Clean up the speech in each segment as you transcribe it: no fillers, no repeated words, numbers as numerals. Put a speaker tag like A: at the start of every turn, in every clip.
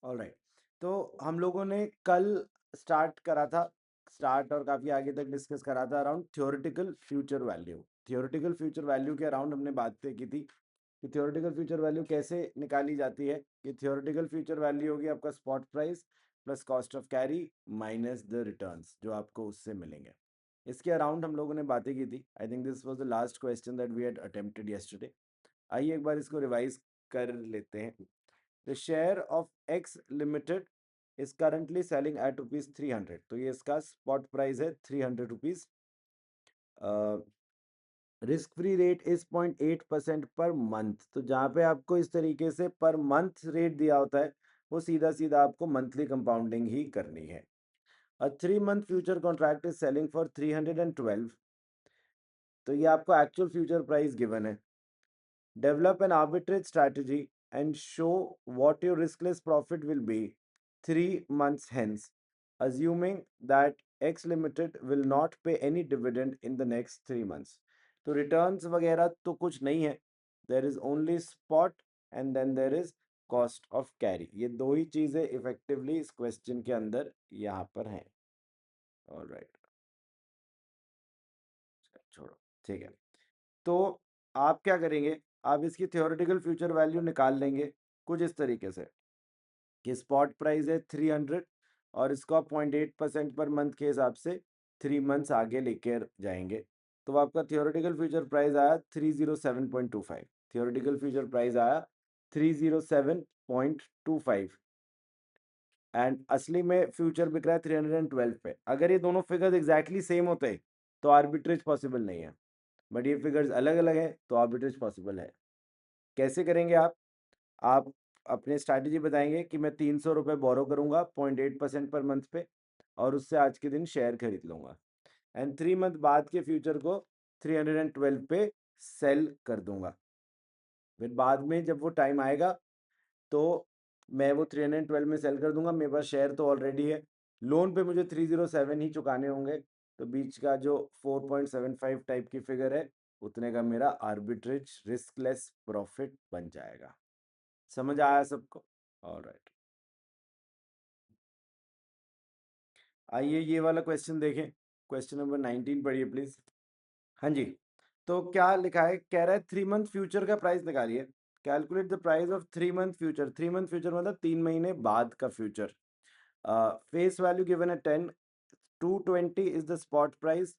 A: Alright, तो हम लोगों ने कल स्टार्ट और काफ़ी आगे तक डिस्कस करा था around theoretical future value. Theoretical future value के अराउंड हमने बातें की थी कि थ्योरेटिकल फ्यूचर वैल्यू कैसे निकाली जाती है। कि थ्योरेटिकल फ्यूचर वैल्यू होगी आपका spot price plus cost of carry minus the returns जो आपको उससे मिलेंगे। इसके अराउंड हम लोगों ने बातें की थी। I think this was the last question that we had attempted yesterday. आइए एक बार इसको रिवाइज कर लेते हैं। The share of X limited is currently selling at rupees 300, तो ये इसका स्पॉट प्राइस है 300 rupees. Risk free rate is 0.8% per month, तो जहाँ पे आपको इस तरीके से पर मंथ रेट दिया होता है वो सीधा सीधा आपको मंथली कंपाउंडिंग ही करनी है। अ 3 month future contract is selling for 312, तो ये आपको एक्चुअल फ्यूचर प्राइस गिवन है। Develop an arbitrage strategy and show what your riskless profit will be 3 months hence, assuming that X Limited will not pay any dividend in the next 3 months. तो returns वगैरह तो कुछ नहीं है, there is only spot and then there is cost of carry. ये दो ही चीजें effectively इस क्वेश्चन के अंदर यहाँ पर हैं। ऑलराइट, छोड़ो, ठीक है। तो आप क्या करेंगे, आप इसकी थ्योरेटिकल फ्यूचर वैल्यू निकाल लेंगे कुछ इस तरीके से कि स्पॉट प्राइस है 300 और इसको आप 0.8% पर मंथ के हिसाब से 3 मंथ्स आगे लेकर जाएंगे, तो आपका थियोरेटिकल फ्यूचर प्राइस आया 307.25। थियोरेटिकल फ्यूचर प्राइस आया 307.25 एंड असली में फ्यूचर बिक रहा है 312 पे। अगर ये दोनों फिगर्स एग्जैक्टली सेम होते तो आर्बिट्रेज पॉसिबल नहीं है, बट ये फिगर्स अलग अलग है तो आर्बिट्रेज पॉसिबल है। कैसे करेंगे आप अपने स्ट्रैटेजी बताएंगे कि मैं 300 रुपये बोरो करूंगा 0.8% पर मंथ पे और उससे आज के दिन शेयर खरीद लूंगा एंड 3 मंथ बाद के फ्यूचर को 312 पे सेल कर दूंगा। फिर बाद में जब वो टाइम आएगा तो मैं वो 312 में सेल कर दूंगा, मेरे पास शेयर तो ऑलरेडी है, लोन पे मुझे 307 ही चुकाने होंगे, तो बीच का जो 4.75 टाइप की फिगर है उतने का मेरा आर्बिट्रेज रिस्कलेस प्रॉफिट बन जाएगा। समझ आया सबको? ऑलराइट, आइए ये वाला क्वेश्चन देखें। क्वेश्चन नंबर 19 पढ़िए प्लीज। हाँ जी, तो क्या लिखा है, कह रहा है 3 मंथ फ्यूचर का प्राइस निकालिए। Calculate the price of 3 month future. 3 month future मतलब 3 महीने बाद का फ्यूचर। फेस वैल्यू गिवन है 10, 220 is the spot price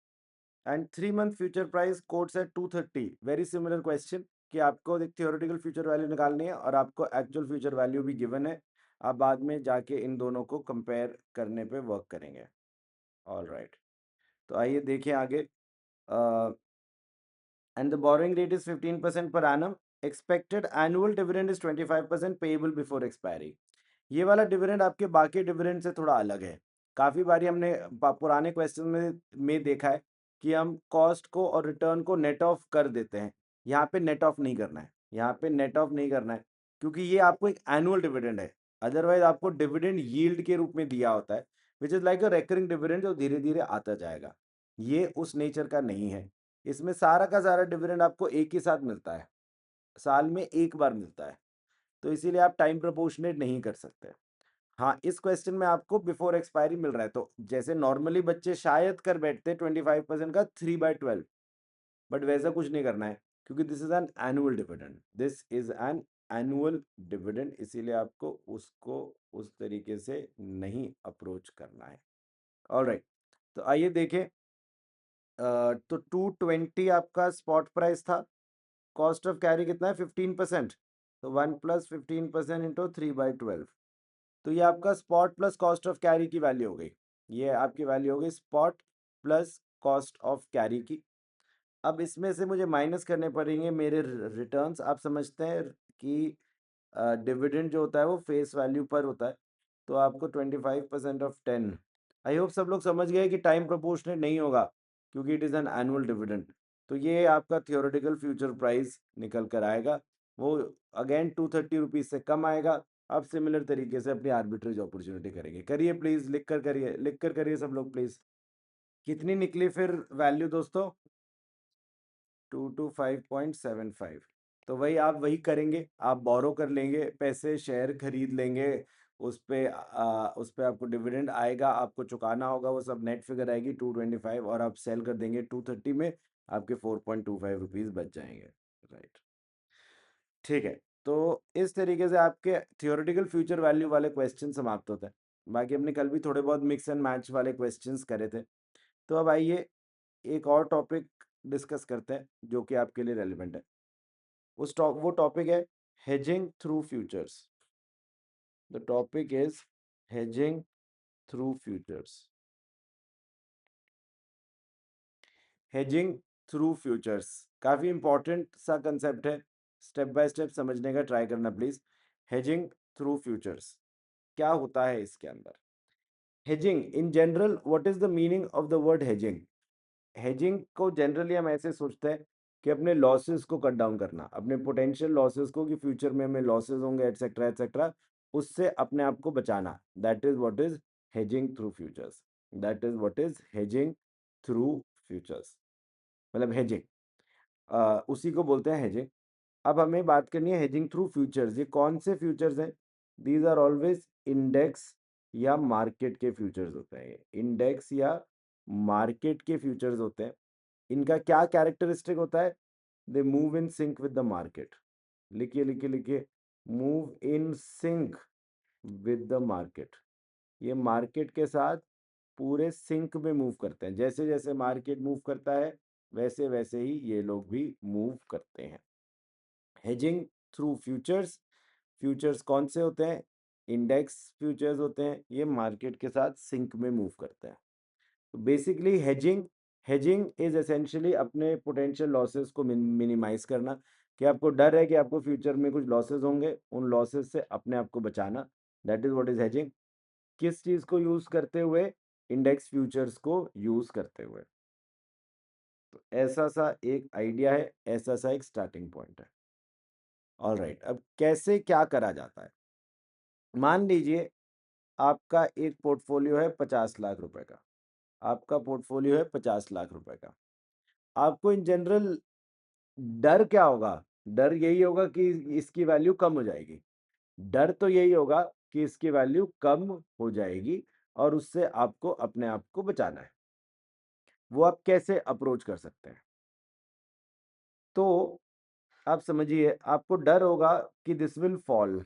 A: and 3 month future price quotes at 230। Very similar question कि आपको एक थियोरेटिकल फ्यूचर वैल्यू निकालनी है और आपको एक्चुअल फ्यूचर वैल्यू भी गिवन है। आप बाद में जाके इन दोनों को कंपेयर करने पे वर्क करेंगे। ऑल राइट, तो आइए देखें आगे। And the borrowing rate is 15% per annum. Expected annual dividend is 25% payable before expiry. ये वाला डिविडेंड आपके बाकी डिविडेंड से थोड़ा अलग है। काफ़ी बारी हमने पुराने क्वेश्चन में देखा है कि हम कॉस्ट को और रिटर्न को नेट ऑफ कर देते हैं। यहाँ पे नेट ऑफ नहीं करना है, यहाँ पे नेट ऑफ नहीं करना है, क्योंकि ये आपको एक एनुअल डिविडेंड है। अदरवाइज आपको डिविडेंड यील्ड के रूप में दिया होता है, which is like a recurring dividend जो धीरे धीरे आता जाएगा। ये उस नेचर का नहीं है। इसमें सारा का सारा डिविडेंड आपको एक ही साथ मिलता है, साल में एक बार मिलता है, तो इसीलिए आप टाइम प्रोपोर्शनेट नहीं कर सकते। हाँ, इस क्वेश्चन में आपको बिफोर एक्सपायरी मिल रहा है, तो जैसे नॉर्मली बच्चे शायद कर बैठते 25% का 3/12, बट वैसा कुछ नहीं करना है क्योंकि this is an annual dividend. This is an annual dividend, इसीलिए आपको उसको उस तरीके से नहीं अप्रोच करना है। ऑलराइट, तो आइए देखें। तो 220 आपका स्पॉट प्राइस था, कॉस्ट ऑफ कैरी कितना है 15%, तो 1+15% इंटू 3/12, तो ये आपका spot plus cost of carry की वैल्यू हो गई। ये आपकी वैल्यू हो गई spot plus cost of carry की। अब इसमें से मुझे माइनस करने पड़ेंगे मेरे रिटर्न्स। आप समझते हैं कि डिविडेंड जो होता है वो फेस वैल्यू पर होता है, तो आपको 25% ऑफ 10। आई होप सब लोग समझ गए कि टाइम प्रोपोर्शनेट नहीं होगा क्योंकि it is an annual dividend. तो ये आपका थियोरेटिकल फ्यूचर प्राइस निकल कर आएगा, वो अगेन 230 रुपीज़ से कम आएगा। आप सिमिलर तरीके से अपनी आर्बिट्रेज अपॉर्चुनिटी करेंगे। करिए प्लीज़, लिख कर करिए, लिख कर करिए सब लोग प्लीज़। कितनी निकली फिर वैल्यू दोस्तों? 225.75। तो वही आप वही करेंगे, आप बोरो कर लेंगे पैसे, शेयर खरीद लेंगे, उस पे आपको डिविडेंड आएगा, आपको चुकाना होगा, वो सब नेट फिगर आएगी 225 और आप सेल कर देंगे 230 में, आपके 4.25 रुपीज़ बच जाएंगे, राइट। ठीक है, तो इस तरीके से आपके थियोरेटिकल फ्यूचर वैल्यू वाले क्वेश्चन समाप्त होते हैं। बाकी हमने कल भी थोड़े बहुत मिक्स एंड मैच वाले क्वेश्चंस करे थे। तो अब आइए एक और टॉपिक डिस्कस करते हैं जो कि आपके लिए रेलिवेंट है। वो टॉपिक है hedging through futures. The topic is hedging through futures. Hedging through futures काफ़ी इंपॉर्टेंट सा कंसेप्ट है, स्टेप बाय स्टेप समझने का ट्राई करना प्लीज। हेजिंग थ्रू फ्यूचर्स क्या होता है इसके अंदर? Hedging in general, what is the meaning of the word hedging? Hedging को जनरली हम ऐसे सोचते हैं कि अपने लॉसेस को कट डाउन करना, अपने पोटेंशियल लॉसेस को, कि फ्यूचर में हमें लॉसेस होंगे एटसेट्रा एटसेट्रा, उससे अपने आप को बचाना। That is what is hedging through futures. That is what is hedging through futures, मतलब हेजिंग, उसी को बोलते हैं हेजिंग। अब हमें बात करनी है हेजिंग थ्रू फ्यूचर्स। ये कौन से फ्यूचर्स हैं? दीज आर ऑलवेज इंडेक्स या मार्केट के फ्यूचर्स होते हैं। इंडेक्स या मार्केट के फ्यूचर्स होते हैं। इनका क्या कैरेक्टरिस्टिक होता है? They move in sync with the market. लिखिए लिखिए लिखिए, move in sync with the market. ये मार्केट के साथ पूरे सिंक में मूव करते हैं। जैसे जैसे मार्केट मूव करता है वैसे वैसे ही ये लोग भी मूव करते हैं। हेजिंग थ्रू फ्यूचर्स, फ्यूचर्स कौन से होते हैं? इंडेक्स फ्यूचर्स होते हैं, ये मार्केट के साथ सिंक में मूव करते हैं। तो basically hedging, hedging is essentially अपने पोटेंशियल लॉसेस को मिनिमाइज करना, कि आपको डर है कि आपको फ्यूचर में कुछ लॉसेस होंगे, उन लॉसेस से अपने आप को बचाना। That is what is hedging. किस चीज को यूज करते हुए? इंडेक्स फ्यूचर्स को यूज करते हुए। तो ऐसा सा एक आइडिया है, ऐसा सा एक स्टार्टिंग पॉइंट है। ऑलराइट, अब कैसे क्या करा जाता है? मान लीजिए आपका एक पोर्टफोलियो है 50 लाख रुपए का। आपका पोर्टफोलियो है 50 लाख रुपए का। आपको इन जनरल डर क्या होगा? डर यही होगा कि इसकी वैल्यू कम हो जाएगी। डर तो यही होगा कि इसकी वैल्यू कम हो जाएगी और उससे आपको अपने आप को बचाना है। वो आप कैसे अप्रोच कर सकते हैं? तो आप समझिए, आपको डर होगा कि दिस विल फॉल,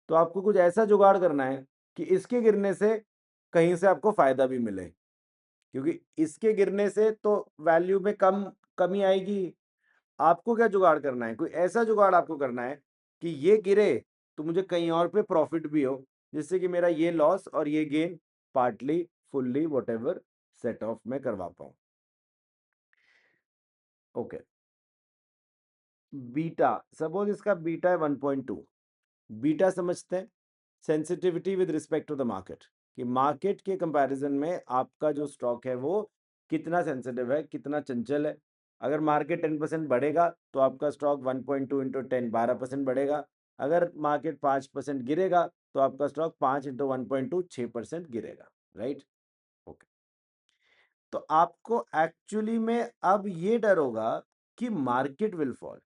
A: तो आपको कुछ ऐसा जुगाड़ करना है कि इसके गिरने से कहीं से आपको फायदा भी मिले, क्योंकि इसके गिरने से तो वैल्यू में कमी आएगी। आपको क्या जुगाड़ करना है? कोई ऐसा जुगाड़ आपको करना है कि ये गिरे तो मुझे कहीं और पे प्रॉफिट भी हो, जिससे कि मेरा ये लॉस और ये gain partly fully whatever set off में करवा पाऊं। ओके, बीटा, सपोज इसका बीटा है 1.2। बीटा समझते हैं, sensitivity with respect to the market, कि मार्केट के कंपैरिजन में आपका जो स्टॉक है वो कितना सेंसिटिव है, कितना चंचल है। अगर मार्केट 10% बढ़ेगा तो आपका स्टॉक 1.2 इंटू 10 12% बढ़ेगा। अगर मार्केट 5% गिरेगा तो आपका स्टॉक 5 इंटू 1.2 6% गिरेगा, राइट। ओके, तो आपको एक्चुअली में अब ये डर होगा कि मार्केट विल फॉल।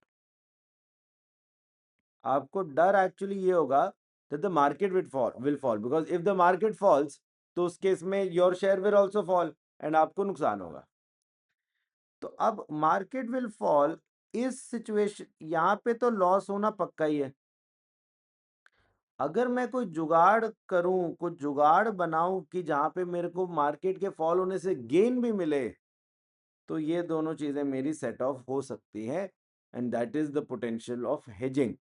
A: आपको डर एक्चुअली ये होगा that the market will fall because if the market falls तो उस केस में your share will also fall and आपको नुकसान होगा। तो अब मार्केट विल फॉल, इस सिचुएशन यहाँ पे तो लॉस होना पक्का ही है। अगर मैं कोई जुगाड़ करूं, कुछ जुगाड़ बनाऊं कि जहां पे मेरे को मार्केट के फॉल होने से गेन भी मिले, तो ये दोनों चीजें मेरी सेट ऑफ हो सकती हैं, and that is the potential of hedging.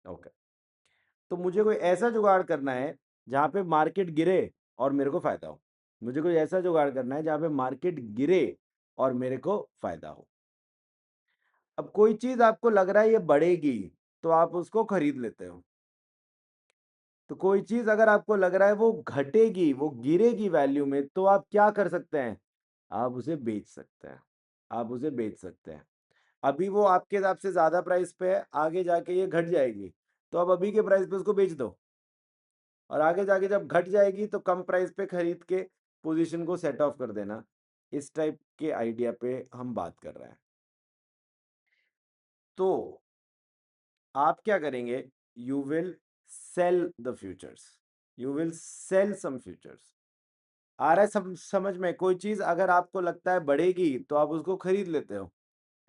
A: Okay, तो मुझे कोई ऐसा जुगाड़ करना है जहां पे मार्केट गिरे और मेरे को फायदा हो। मुझे कोई ऐसा जुगाड़ करना है जहां पे मार्केट गिरे और मेरे को फायदा हो। अब कोई चीज आपको लग रहा है ये बढ़ेगी तो आप उसको खरीद लेते हो। तो कोई चीज अगर आपको लग रहा है वो घटेगी, वो गिरेगी वैल्यू में, तो आप क्या कर सकते हैं? आप उसे बेच सकते हैं। आप उसे बेच सकते हैं। अभी वो आपके हिसाब से ज्यादा प्राइस पे है, आगे जाके ये घट जाएगी, तो अब अभी के प्राइस पे उसको बेच दो, और आगे जाके जब घट जाएगी तो कम प्राइस पे खरीद के पोजीशन को सेट ऑफ कर देना। इस टाइप के आइडिया पे हम बात कर रहे हैं। तो आप क्या करेंगे, you will sell the futures, you will sell some futures. आ रहा है समझ में? कोई चीज अगर आपको लगता है बढ़ेगी तो आप उसको खरीद लेते हो,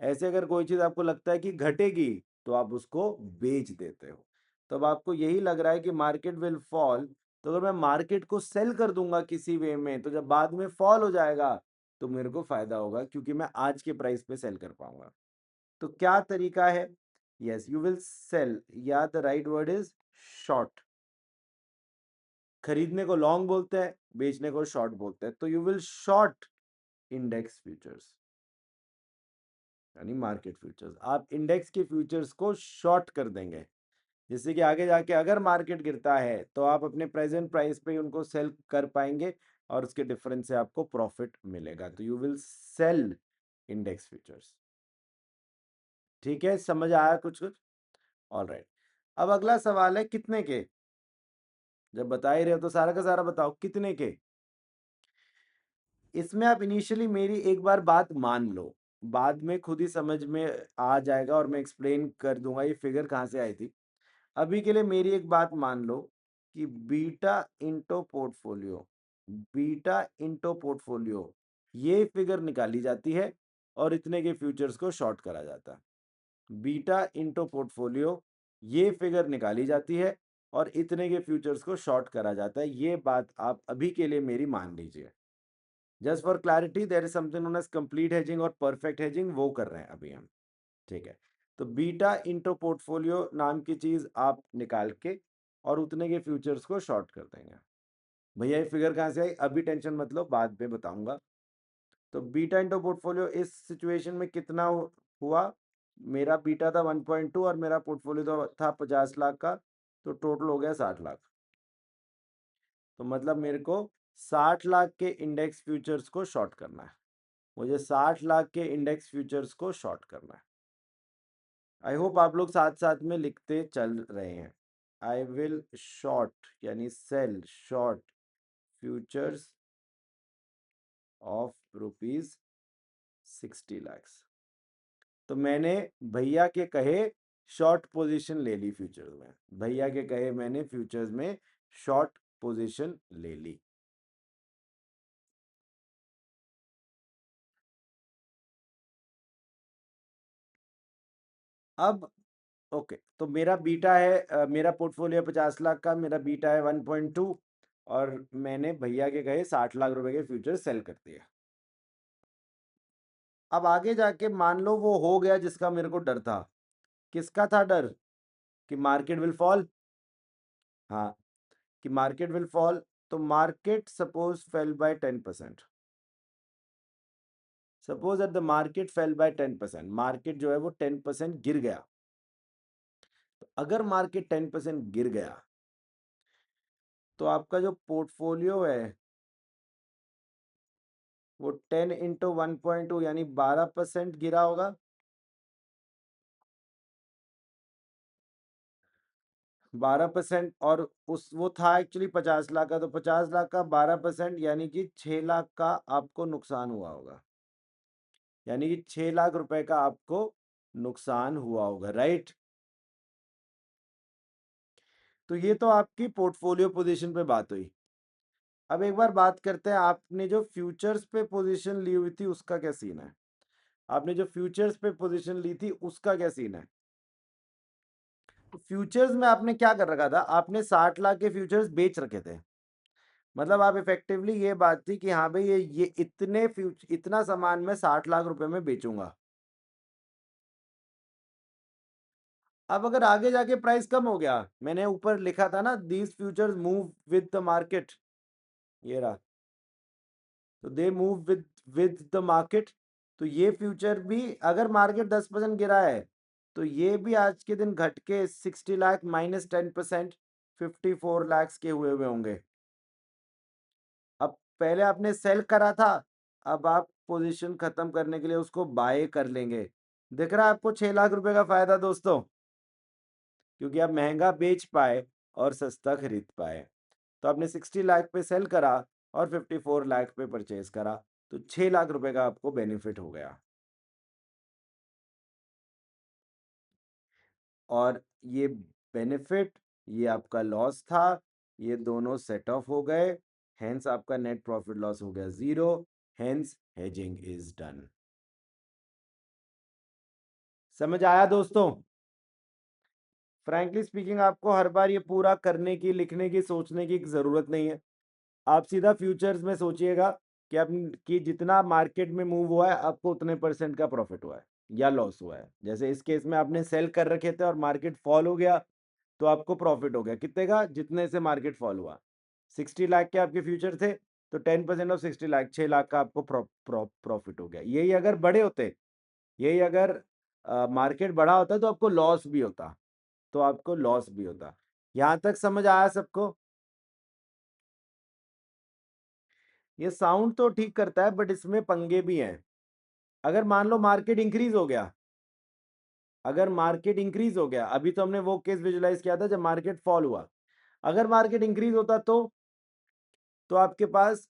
A: ऐसे अगर कोई चीज आपको लगता है कि घटेगी तो आप उसको बेच देते हो। तो अब आपको यही लग रहा है कि मार्केट विल फॉल, तो अगर मैं मार्केट को सेल कर दूंगा किसी वे में, तो जब बाद में फॉल हो जाएगा तो मेरे को फायदा होगा, क्योंकि मैं आज के प्राइस पे सेल कर पाऊंगा। तो क्या तरीका है? यस, यू विल सेल, या the right word is short. खरीदने को लॉन्ग बोलते हैं, बेचने को शॉर्ट बोलते हैं। तो you will short index futures, यानी मार्केट फ्यूचर्स। आप इंडेक्स के फ्यूचर्स को शॉर्ट कर देंगे, जिससे कि आगे जाके अगर मार्केट गिरता है तो आप अपने प्रेजेंट प्राइस पे उनको सेल कर पाएंगे और उसके डिफरेंस से आपको प्रॉफिट मिलेगा। तो you will sell index futures. ठीक है, समझ आया कुछ कुछ? All right. अब अगला सवाल है कितने के। जब बता ही रहे हो तो सारा का सारा बताओ कितने के। इसमें आप इनिशियली मेरी एक बार बात मान लो, बाद में खुद ही समझ में आ जाएगा और मैं एक्सप्लेन कर दूंगा ये फिगर कहाँ से आई थी। अभी के लिए मेरी एक बात मान लो कि beta into portfolio, beta into portfolio ये फिगर निकाली जाती है और इतने के फ्यूचर्स को शॉर्ट करा जाता है। बीटा इंटो पोर्टफोलियो ये फिगर निकाली जाती है और इतने के फ्यूचर्स को शॉर्ट करा जाता है। ये बात आप अभी के लिए मेरी मान लीजिए। Just for clarity, there is something known as complete hedging और परफेक्ट हेजिंग, वो कर रहे हैं अभी हम। ठीक है, तो बीटा इंटो पोर्टफोलियो नाम की चीज आप निकाल के और उतने के फ्यूचर्स को शॉर्ट कर देंगे। भैया ये फिगर कहाँ से आई, अभी टेंशन मत लो, बाद में बताऊंगा। तो बीटा इंटो पोर्टफोलियो इस सिचुएशन में कितना हुआ, मेरा बीटा था 1.2 और मेरा पोर्टफोलियो तो था 50 लाख का, तो टोटल हो गया 60 लाख। तो मतलब मेरे को 60 लाख के इंडेक्स फ्यूचर्स को शॉर्ट करना है, मुझे 60 लाख के इंडेक्स फ्यूचर्स को शॉर्ट करना है। आई होप आप लोग साथ साथ में लिखते चल रहे हैं। आई विल शॉर्ट यानी sell short futures of ₹60 lakh. तो मैंने भैया के कहे शॉर्ट पोजीशन ले ली फ्यूचर्स में, भैया के कहे मैंने फ्यूचर्स में शॉर्ट पोजीशन ले ली। अब ओके, तो मेरा बीटा है मेरा पोर्टफोलियो 50 लाख का, मेरा बीटा है 1.2 और मैंने भैया के कहे 60 लाख रुपए के फ्यूचर सेल कर दिए। अब आगे जाके मान लो वो हो गया जिसका मेरे को डर था। किसका था डर? कि मार्केट विल फॉल। हाँ, कि मार्केट विल फॉल। तो market suppose fell by 10%, suppose that the market fell by 10%, market जो है वो 10% गिर गया। तो अगर मार्केट 10% गिर गया तो आपका जो पोर्टफोलियो है वो 10 इंटू 1.2 यानी 12% गिरा होगा। 12%, और उस वो था एक्चुअली 50 लाख का, तो 50 लाख का 12% यानी कि 6 लाख का आपको नुकसान हुआ होगा, यानी कि 6 लाख रुपए का आपको नुकसान हुआ होगा, राइट? तो ये तो आपकी पोर्टफोलियो पोजीशन पे बात हुई। अब एक बार बात करते हैं आपने जो फ्यूचर्स पे पोजीशन ली हुई थी उसका क्या सीन है। आपने जो फ्यूचर्स पे पोजीशन ली थी उसका क्या सीन है। तो फ्यूचर्स में आपने क्या कर रखा था, आपने 60 लाख के फ्यूचर्स बेच रखे थे। मतलब आप इफेक्टिवली ये बात थी कि हाँ भाई ये इतना सामान मैं 60 लाख रुपए में बेचूंगा। अब अगर आगे जाके प्राइस कम हो गया, मैंने ऊपर लिखा था ना these futures move with the market, ये रहा। तो they move with the market. तो ये फ्यूचर भी अगर मार्केट 10% गिरा है तो ये भी आज के दिन घट के 60 लाख माइनस 10% 54 लाख के हुए हुए होंगे। अब पहले आपने सेल करा था, अब आप पोजीशन खत्म करने के लिए उसको बाय कर लेंगे। दिख रहा है आपको 6 लाख रुपए का फायदा दोस्तों, क्योंकि आप महंगा बेच पाए और सस्ता खरीद पाए। तो आपने 60 लाख पे सेल करा और 54 लाख पे परचेज करा, तो 6 लाख रुपए का आपको बेनिफिट हो गया। और ये बेनिफिट, ये आपका लॉस था, ये दोनों सेट ऑफ हो गए, हेंस आपका नेट प्रॉफिट लॉस हो गया 0, हेंस हेजिंग इज डन। समझ आया दोस्तों? फ्रैंकली स्पीकिंग आपको हर बार ये पूरा करने की, लिखने की, सोचने की जरूरत नहीं है। आप सीधा फ्यूचर्स में सोचिएगा कि आप कि जितना मार्केट में मूव हुआ है आपको उतने % का प्रॉफिट हुआ है या लॉस हुआ है। जैसे इस केस में आपने सेल कर रखे थे और मार्केट फॉल हो गया तो आपको प्रॉफिट हो गया कितने का, जितने से मार्केट फॉल हुआ। 60 लाख के आपके फ्यूचर थे तो 10% ऑफ 60 लाख, 6 लाख का आपको प्रॉफिट हो गया। यही अगर बड़े होते, यही अगर मार्केट बड़ा होता तो आपको लॉस भी होता, तो आपको लॉस भी होता। यहां तक समझ आया सबको? ये साउंड तो ठीक करता है बट इसमें पंगे भी हैं। अगर मान लो मार्केट इंक्रीज हो गया, अगर मार्केट इंक्रीज हो गया, अभी तो हमने वो केस विजुलाइज किया था जब मार्केट फॉल हुआ, अगर मार्केट इंक्रीज होता तो आपके पास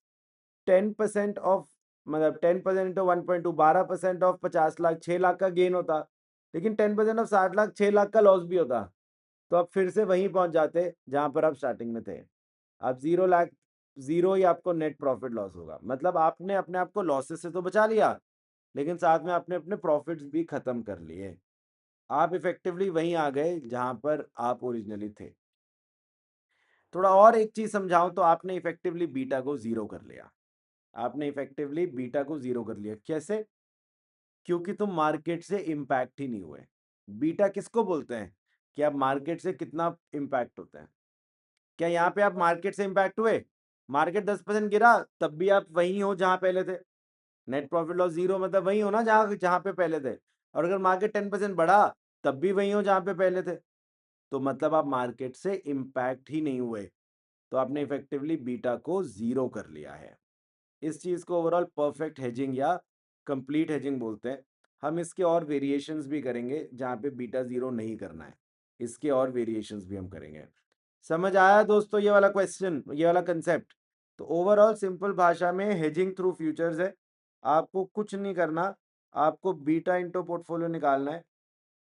A: 10% ऑफ, मतलब 10% इंटू 1.2, 12% ऑफ 50 लाख, 6 लाख का गेन होता। लेकिन 10% ऑफ 60 लाख, 6 लाख का लॉस भी होता। तो आप फिर से वहीं पहुंच जाते जहां पर आप स्टार्टिंग में थे। आप 0 लाख, 0 ही आपको नेट प्रॉफिट लॉस होगा। मतलब आपने अपने आप को लॉसेस से तो बचा लिया, लेकिन साथ में आपने अपने प्रॉफिट्स भी खत्म कर लिए। आप इफेक्टिवली वहीं आ गए जहां पर आप ओरिजिनली थे। थोड़ा और एक चीज समझाऊं तो आपने इफेक्टिवली बीटा को 0 कर लिया। आपने इफेक्टिवली बीटा को 0 कर लिया। कैसे? क्योंकि तुम मार्केट से इम्पैक्ट ही नहीं हुए। बीटा किसको बोलते हैं कि आप मार्केट से कितना इम्पैक्ट होता है। क्या यहाँ पे आप मार्केट से इम्पैक्ट हुए? मार्केट 10% गिरा तब भी आप वहीं हो जहां पहले थे। नेट प्रॉफिट लॉस 0 मतलब वहीं हो ना जहां जहां पे पहले थे। और अगर मार्केट 10% बढ़ा तब भी वहीं हो जहां पे पहले थे। तो मतलब आप मार्केट से इम्पैक्ट ही नहीं हुए। तो आपने इफेक्टिवली बीटा को 0 कर लिया है। इस चीज को ओवरऑल परफेक्ट हेजिंग या कंप्लीट हेजिंग बोलते हैं। हम इसके और वेरिएशंस भी करेंगे जहां पे बीटा 0 नहीं करना है। इसके और वेरिएशंस भी हम करेंगे। समझ आया दोस्तों ये वाला क्वेश्चन, ये वाला कंसेप्ट? तो ओवरऑल सिंपल भाषा में हेजिंग थ्रू फ्यूचर्स है। आपको कुछ नहीं करना, आपको बीटा इंटू पोर्टफोलियो निकालना है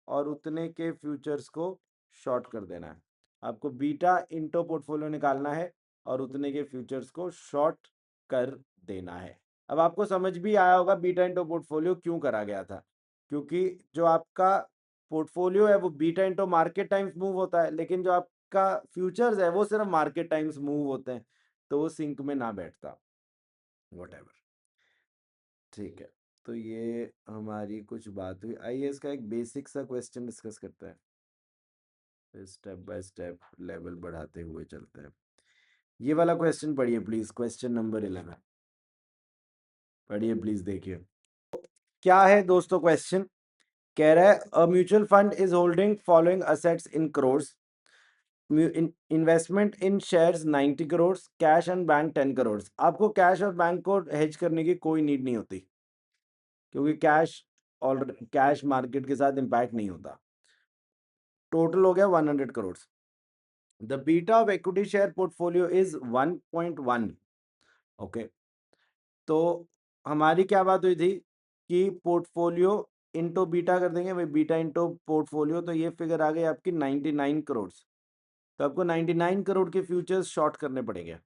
A: और उतने के फ्यूचर्स को शॉर्ट कर देना है। आपको बीटा इंटू पोर्टफोलियो निकालना है और उतने के फ्यूचर्स को शॉर्ट कर देना है। अब आपको समझ भी आया होगा बीटा इंटू पोर्टफोलियो क्यों करा गया था। क्योंकि जो आपका पोर्टफोलियो है वो beta into market times move होता है, लेकिन जो आपका फ्यूचर्स है वो सिर्फ मार्केट टाइम्स मूव होते हैं, तो वो सिंक में ना बैठता। वट, ठीक है। तो ये हमारी कुछ बात हुई। आइए इसका एक बेसिक सा क्वेश्चन डिस्कस करते हैं, स्टेप बाय स्टेप लेवल बढ़ाते हुए चलते हैं। ये वाला क्वेश्चन पढ़िए प्लीज, क्वेश्चन नंबर 11 पढ़िए प्लीज, देखिए क्या है दोस्तों क्वेश्चन। कह रहा है a mutual fund is holding following assets in crores, investment in shares 90 crore, cash and bank 10 crore. आपको कैश और बैंक को हेज करने की कोई नीड नहीं होती, क्योंकि कैश और कैश मार्केट के साथ इंपैक्ट नहीं होता। टोटल हो गया 100 crore. The beta of equity share portfolio is 1.1। Okay, तो हमारी क्या बात हुई थी कि पोर्टफोलियो इंटू बीटा कर देंगे भाई, बीटा इंटू पोर्टफोलियो, तो ये फिगर आ गई आपकी 99 करोड़। तो आपको 99 करोड़ के फ्यूचर्स शॉर्ट करने पड़ेंगे।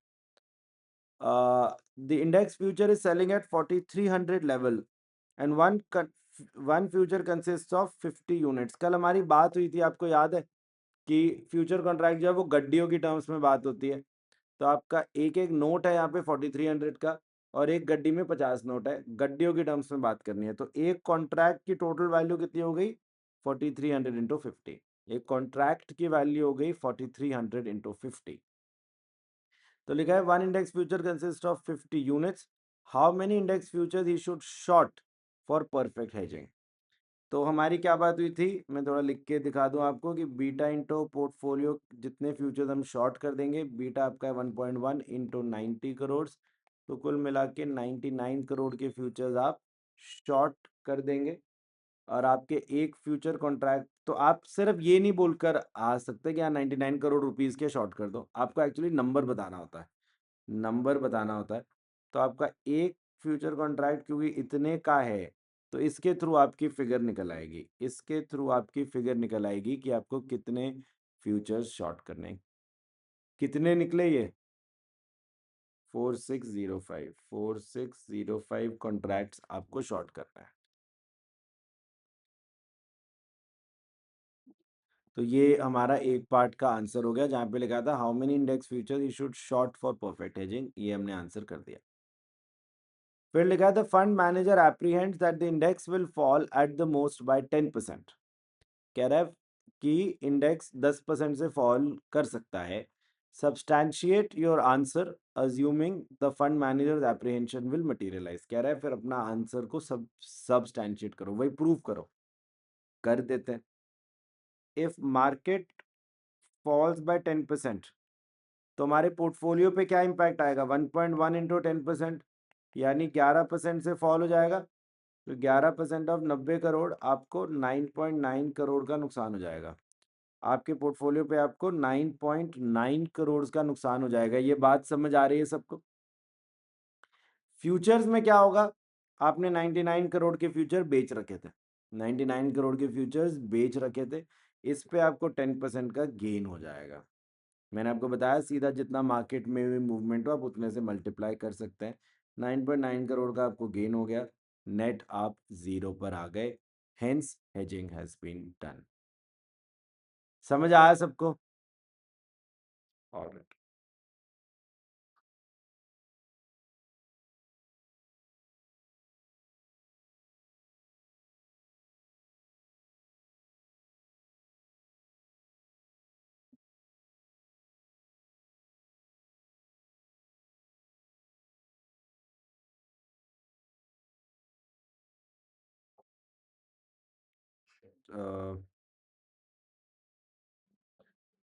A: The index future is selling at 4300 level and one future consist of 50 units. कल हमारी बात हुई थी, आपको याद है कि फ्यूचर कॉन्ट्रैक्ट जो है वो गड्डियों की टर्म्स में बात होती है। तो आपका एक एक नोट है यहाँ पे 4300 का, और एक गड्डी में 50 नोट है। गड्डियों की टर्म्स में बात करनी है तो एक कॉन्ट्रैक्ट की टोटल वैल्यू कितनी हो गई? 4300 इंटू 50। एक कॉन्ट्रैक्ट की वैल्यू हो गई 4300 इंटू 50। तो लिखा है one index future consist of 50 units, how many index future he should short for perfect hedging. तो हमारी क्या बात हुई थी, मैं थोड़ा लिख के दिखा दूं आपको कि बीटा इंटू पोर्टफोलियो जितने फ्यूचर्स हम शॉर्ट कर देंगे, बीटा आपका है 1.1 इंटू 90 करोड़, तो कुल मिला के 99 करोड़ के फ्यूचर्स आप शॉर्ट कर देंगे। और आपके एक फ्यूचर कॉन्ट्रैक्ट, तो आप सिर्फ ये नहीं बोलकर आ सकते कि यहाँ 99 करोड़ रुपीज़ के शॉर्ट कर दो, आपको एक्चुअली नंबर बताना होता है, नंबर बताना होता है। तो आपका एक फ्यूचर कॉन्ट्रैक्ट क्योंकि इतने का है तो इसके थ्रू आपकी फिगर निकल आएगी, इसके थ्रू आपकी फिगर निकल आएगी कि आपको कितने फ्यूचर्स शॉर्ट करने हैं। कितने निकले ये? 4605 कॉन्ट्रैक्ट्स आपको शॉर्ट करना है। तो ये हमारा एक पार्ट का आंसर हो गया, जहाँ पे लिखा था how many index future you should short for perfect hedging, ये हमने आंसर कर दिया। फिर लिखा है the fund manager apprehends that the index will fall at the most by 10%। कह रहा है कि इंडेक्स 10% से फॉल कर सकता है। Substantiate your answer assuming the fund manager's apprehension will materialise. कह रहा है फिर अपना आंसर को सब्सटैंशिएट करो, वही प्रूव करो। कर देते हैं। इफ मार्केट फॉल्स बाय 10%, तो हमारे पोर्टफोलियो पे क्या इम्पैक्ट आएगा? 1.1 इंटू 10%, यानी 11% से फॉल हो जाएगा। तो 11% ऑफ 90 करोड़, आपको 9.9 करोड़ का नुकसान हो जाएगा। आपके पोर्टफोलियो पे आपको 9.9 करोड़ का नुकसान हो जाएगा। ये बात समझ आ रही है सबको? फ्यूचर्स में क्या होगा? आपने 99 करोड़ के फ्यूचर बेच रखे थे, 99 करोड़ के फ्यूचर्स बेच रखे थे, इस पे आपको 10% का गेन हो जाएगा। मैंने आपको बताया सीधा जितना मार्केट में भी मूवमेंट हो आप उतने से मल्टीप्लाई कर सकते हैं। 9.9 करोड़ का आपको गेन हो गया, नेट आप जीरो पर आ गए, hence hedging has been done. समझ आया सबको? ऑलराइट।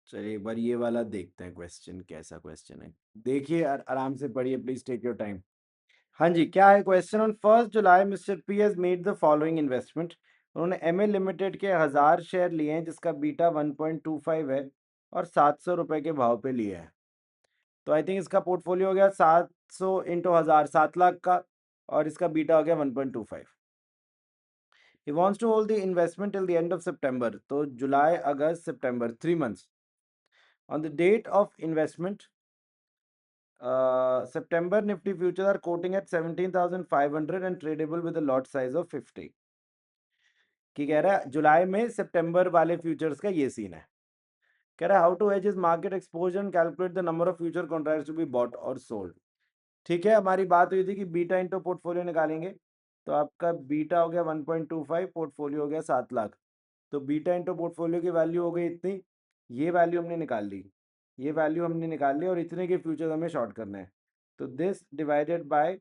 A: चलिए एक बार ये वाला देखते हैं क्वेश्चन, कैसा क्वेश्चन है। देखिए आराम से पढ़िए, प्लीज टेक योर टाइम। हाँ जी, क्या है question? On 1 July mister P has made the following investment. उन्होंने एमए लिमिटेड के 1000 शेयर लिए हैं, जिसका बीटा 1.25 है, और 700 रुपए के भाव पे लिए हैं। तो आई थिंक इसका पोर्टफोलियो हो गया 700 इंटू 1000, 7 लाख का, और इसका बीटा हो गया 1.25। He wants to hold the investment till the end of September. तो जुलाई अगस्त सितंबर 3 months. On the date of investment, September Nifty futures are quoting at 17,500 and tradable with a lot size of 50. कि कह रहा है जुलाई में सितंबर वाले futures का ये scene है। कह रहा है how to hedge his market exposure and calculate the number of future contracts to be bought और सोल्ड। ठीक है, हमारी बात हुई थी कि बीटा इंटू पोर्टफोलियो निकालेंगे, तो आपका बीटा हो गया 1.25, पोर्टफोलियो हो गया 7 लाख। तो बीटा इंटू पोर्टफोलियो की वैल्यू हो गई इतनी, ये वैल्यू हमने निकाल ली, ये वैल्यू हमने निकाल ली, और इतने के फ्यूचर्स हमें शॉर्ट करना है। तो this divided by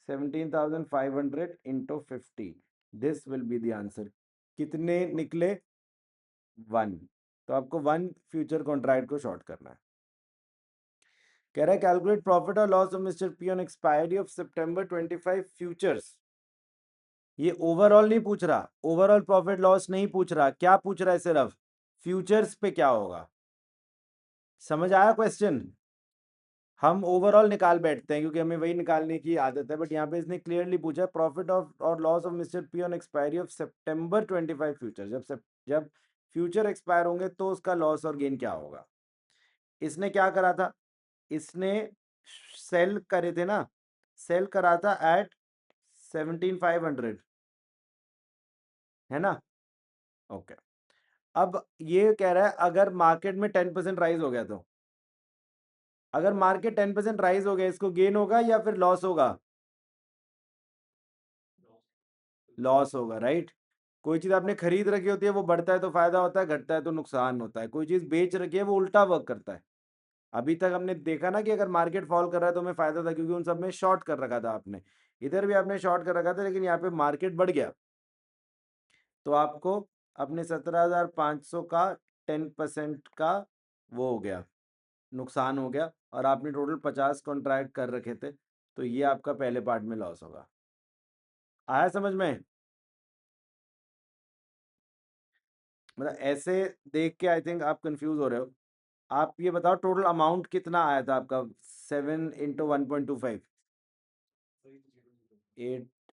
A: 17,500 into 50, this will be the answer. कितने निकले? 1। तो आपको 1 फ्यूचर कॉन्ट्रैक्ट को शॉर्ट करना है। कह रहा है कैलकुलेट प्रॉफिट और loss of mister P on expiry of September 25 futures. ये ओवरऑल नहीं पूछ रहा, ओवरऑल प्रॉफिट लॉस नहीं पूछ रहा, क्या पूछ रहा है? सिर्फ फ्यूचर्स पे क्या होगा। समझ आया क्वेश्चन? हम ओवरऑल निकाल बैठते हैं क्योंकि हमें वही निकालने की आदत है, बट यहाँ पे इसने क्लियरली पूछा प्रॉफिट ऑफ और loss of mister P on expiry of September 25 future. जब फ्यूचर एक्सपायर होंगे तो उसका लॉस और गेन क्या होगा। इसने क्या करा था? इसने सेल करे थे ना, सेल करा था एट 17,500, है ना? ओके। अब ये कह रहा है अगर मार्केट में 10% राइज हो गया, तो अगर मार्केट 10% राइज हो गया, इसको गेन होगा या फिर लॉस होगा? लॉस होगा, राइट। कोई चीज आपने खरीद रखी होती है, वो बढ़ता है तो फायदा होता है, घटता है तो नुकसान होता है। कोई चीज बेच रखी है, वो उल्टा वर्क करता है। अभी तक हमने देखा ना कि अगर मार्केट फॉल कर रहा है तो हमें फायदा था, क्योंकि उन सब में शॉर्ट कर रखा था आपने। इधर भी आपने शॉर्ट कर रखा था, लेकिन यहाँ पे मार्केट बढ़ गया, तो आपको अपने 17,500 का 10% का वो हो गया, नुकसान हो गया, और आपने टोटल 50 कॉन्ट्रैक्ट कर रखे थे, तो ये आपका पहले पार्ट में लॉस होगा। आया समझ में? मतलब ऐसे देख के आई थिंक आप कंफ्यूज हो रहे हो। आप ये बताओ टोटल अमाउंट कितना आया था आपका? 7 इंटू 1.25,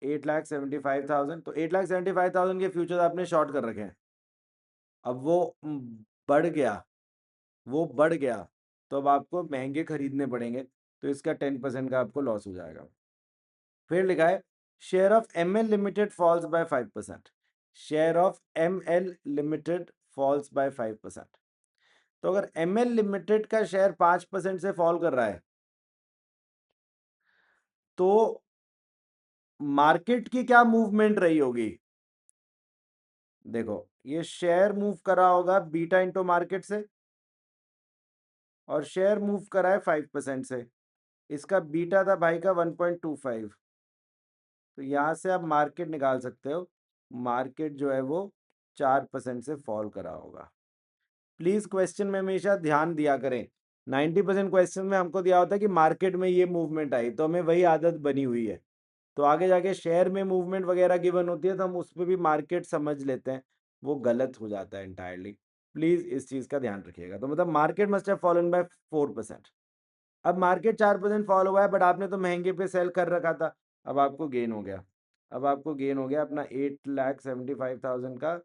A: 8,75,000, तो 8,75,000 के फ्यूचर्स आपने शॉर्ट कर रखे हैं। अब वो बढ़ गया, वो बढ़ गया, तो अब आपको महंगे खरीदने पड़ेंगे, तो इसका 10% का आपको लॉस हो जाएगा। फिर लिखा है share of M L limited falls by 5%। Share of M L limited falls by 5%। तो अगर एम एल लिमिटेड का शेयर 5% से फॉल कर रहा है, तो मार्केट की क्या मूवमेंट रही होगी? देखो, ये शेयर मूव करा होगा बीटा इंटू मार्केट से, और शेयर मूव करा है 5% से। इसका बीटा था भाई का 1.25। तो यहां से आप मार्केट निकाल सकते हो। मार्केट जो है वो 4% से फॉल करा होगा। प्लीज क्वेश्चन में हमेशा ध्यान दिया करें। 90% क्वेश्चन में हमको दिया होता है कि मार्केट में ये मूवमेंट आई, तो हमें वही आदत बनी हुई है। तो आगे जाके शेयर में मूवमेंट वगैरह गिवन होती है, तो हम उस पर भी मार्केट समझ लेते हैं, वो गलत हो जाता है इंटायरली। प्लीज इस चीज का ध्यान रखिएगा। तो मतलब market must have fallen bye 4%। अब मार्केट 4% फॉल हुआ है, बट आपने तो महंगे पे सेल कर रखा था, अब आपको गेन हो गया। अब आपको गेन हो गया अपना 8,75,000 का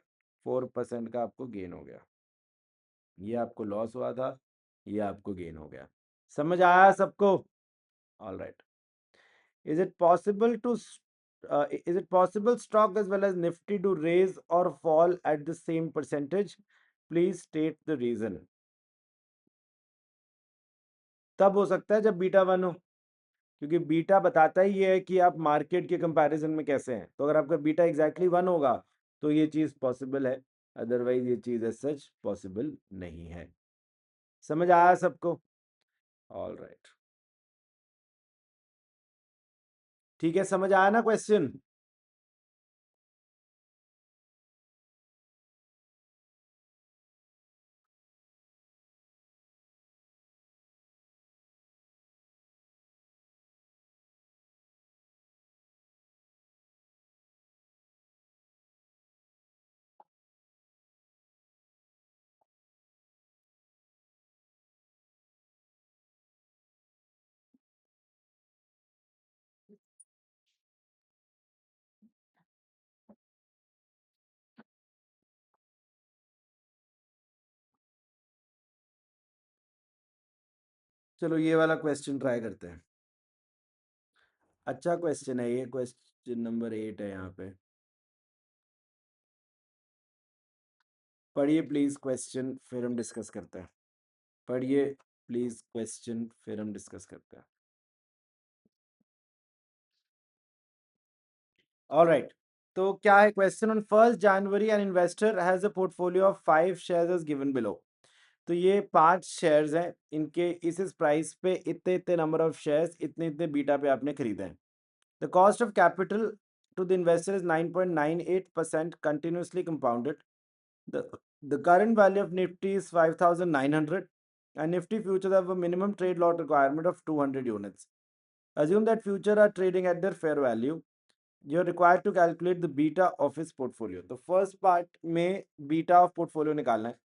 A: 4% का आपको गेन हो गया। ये आपको लॉस हुआ था, ये आपको गेन हो गया। समझ आया सबको? All right. Is it possible to is it possible stock as well as Nifty to raise or fall at the same percentage? Please state the reason. तब हो सकता है जब बीटा 1 हो, क्योंकि बीटा बताता ही ये है कि आप मार्केट के कंपैरिजन में कैसे हैं। तो अगर आपका बीटा एग्जैक्टली 1 होगा तो ये चीज पॉसिबल है, अदरवाइज ये चीज एज सच पॉसिबल नहीं है। समझ आया सबको? ऑल राइट, ठीक है, समझ आया ना क्वेश्चन? चलो ये वाला क्वेश्चन ट्राई करते हैं। अच्छा क्वेश्चन है ये, क्वेश्चन नंबर 8 है यहाँ पे। पढ़िए प्लीज क्वेश्चन, फिर हम डिस्कस करते हैं। पढ़िए प्लीज क्वेश्चन, फिर हम डिस्कस करते हैं। ऑल राइट, तो क्या है question? On 1 January an investor has a portfolio of 5 shares as given below. तो ये 5 शेयर्स हैं, इनके इस प्राइस पे इतने इतने नंबर ऑफ शेयर्स इतने इतने बीटा पे आपने खरीदे हैं। The cost of capital to the investor is 9.98% continuously compounded. The, the current value of Nifty is 5,900 and Nifty futures have a minimum trade lot requirement of 200 units. Assume that futures are trading at their fair value. You're required to calculate the beta of his portfolio. तो first part में beta of portfolio निकालना है।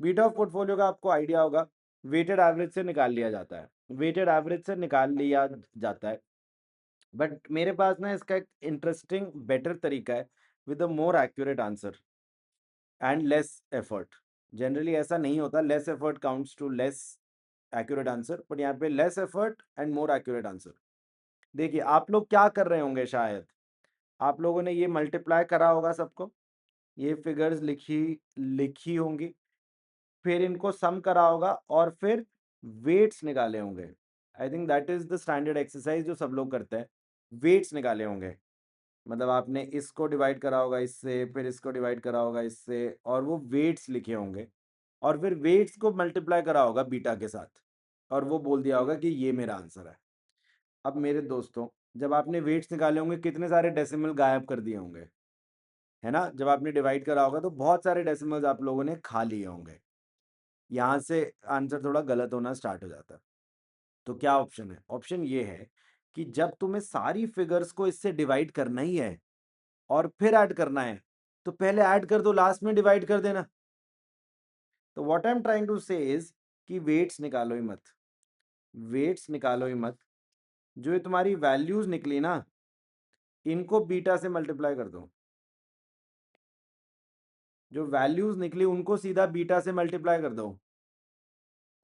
A: Beta of portfolio का आपको idea होगा, weighted average से निकाल लिया जाता है। वेटेड एवरेज से निकाल लिया जाता है, बट मेरे पास ना इसका एक इंटरेस्टिंग बेटर तरीका है with a more accurate answer and less effort. Generally ऐसा नहीं होता, less effort counts to less accurate answer, but यहाँ पे less effort and more accurate answer. देखिए आप लोग क्या कर रहे होंगे, शायद आप लोगों ने ये मल्टीप्लाई करा होगा सबको, ये फिगर्स लिखी लिखी होंगी, फिर इनको सम करा होगा और फिर वेट्स निकाले होंगे। I think that is the standard exercise जो सब लोग करते हैं। वेट्स निकाले होंगे, मतलब आपने इसको डिवाइड करा होगा इससे, फिर इसको डिवाइड करा होगा इससे, और वो वेट्स लिखे होंगे, और फिर वेट्स को मल्टीप्लाई करा होगा बीटा के साथ, और वो बोल दिया होगा कि ये मेरा आंसर है। अब मेरे दोस्तों, जब आपने वेट्स निकाले होंगे कितने सारे डेसिमल गायब कर दिए होंगे, है ना? जब आपने डिवाइड करा होगा तो बहुत सारे डेसिमल्स आप लोगों ने खा लिए होंगे। यहाँ से आंसर थोड़ा गलत होना स्टार्ट हो जाता है। तो क्या ऑप्शन है? ऑप्शन ये है कि जब तुम्हें सारी फिगर्स को इससे डिवाइड करना ही है और फिर ऐड करना है, तो पहले ऐड कर दो, लास्ट में डिवाइड कर देना। तो what I am trying to say is कि वेट्स निकालो ही मत, वेट्स निकालो ही मत। जो ये तुम्हारी वैल्यूज निकली ना, इनको बीटा से मल्टीप्लाई कर दो, जो वैल्यूज निकली उनको सीधा बीटा से मल्टीप्लाई कर दो,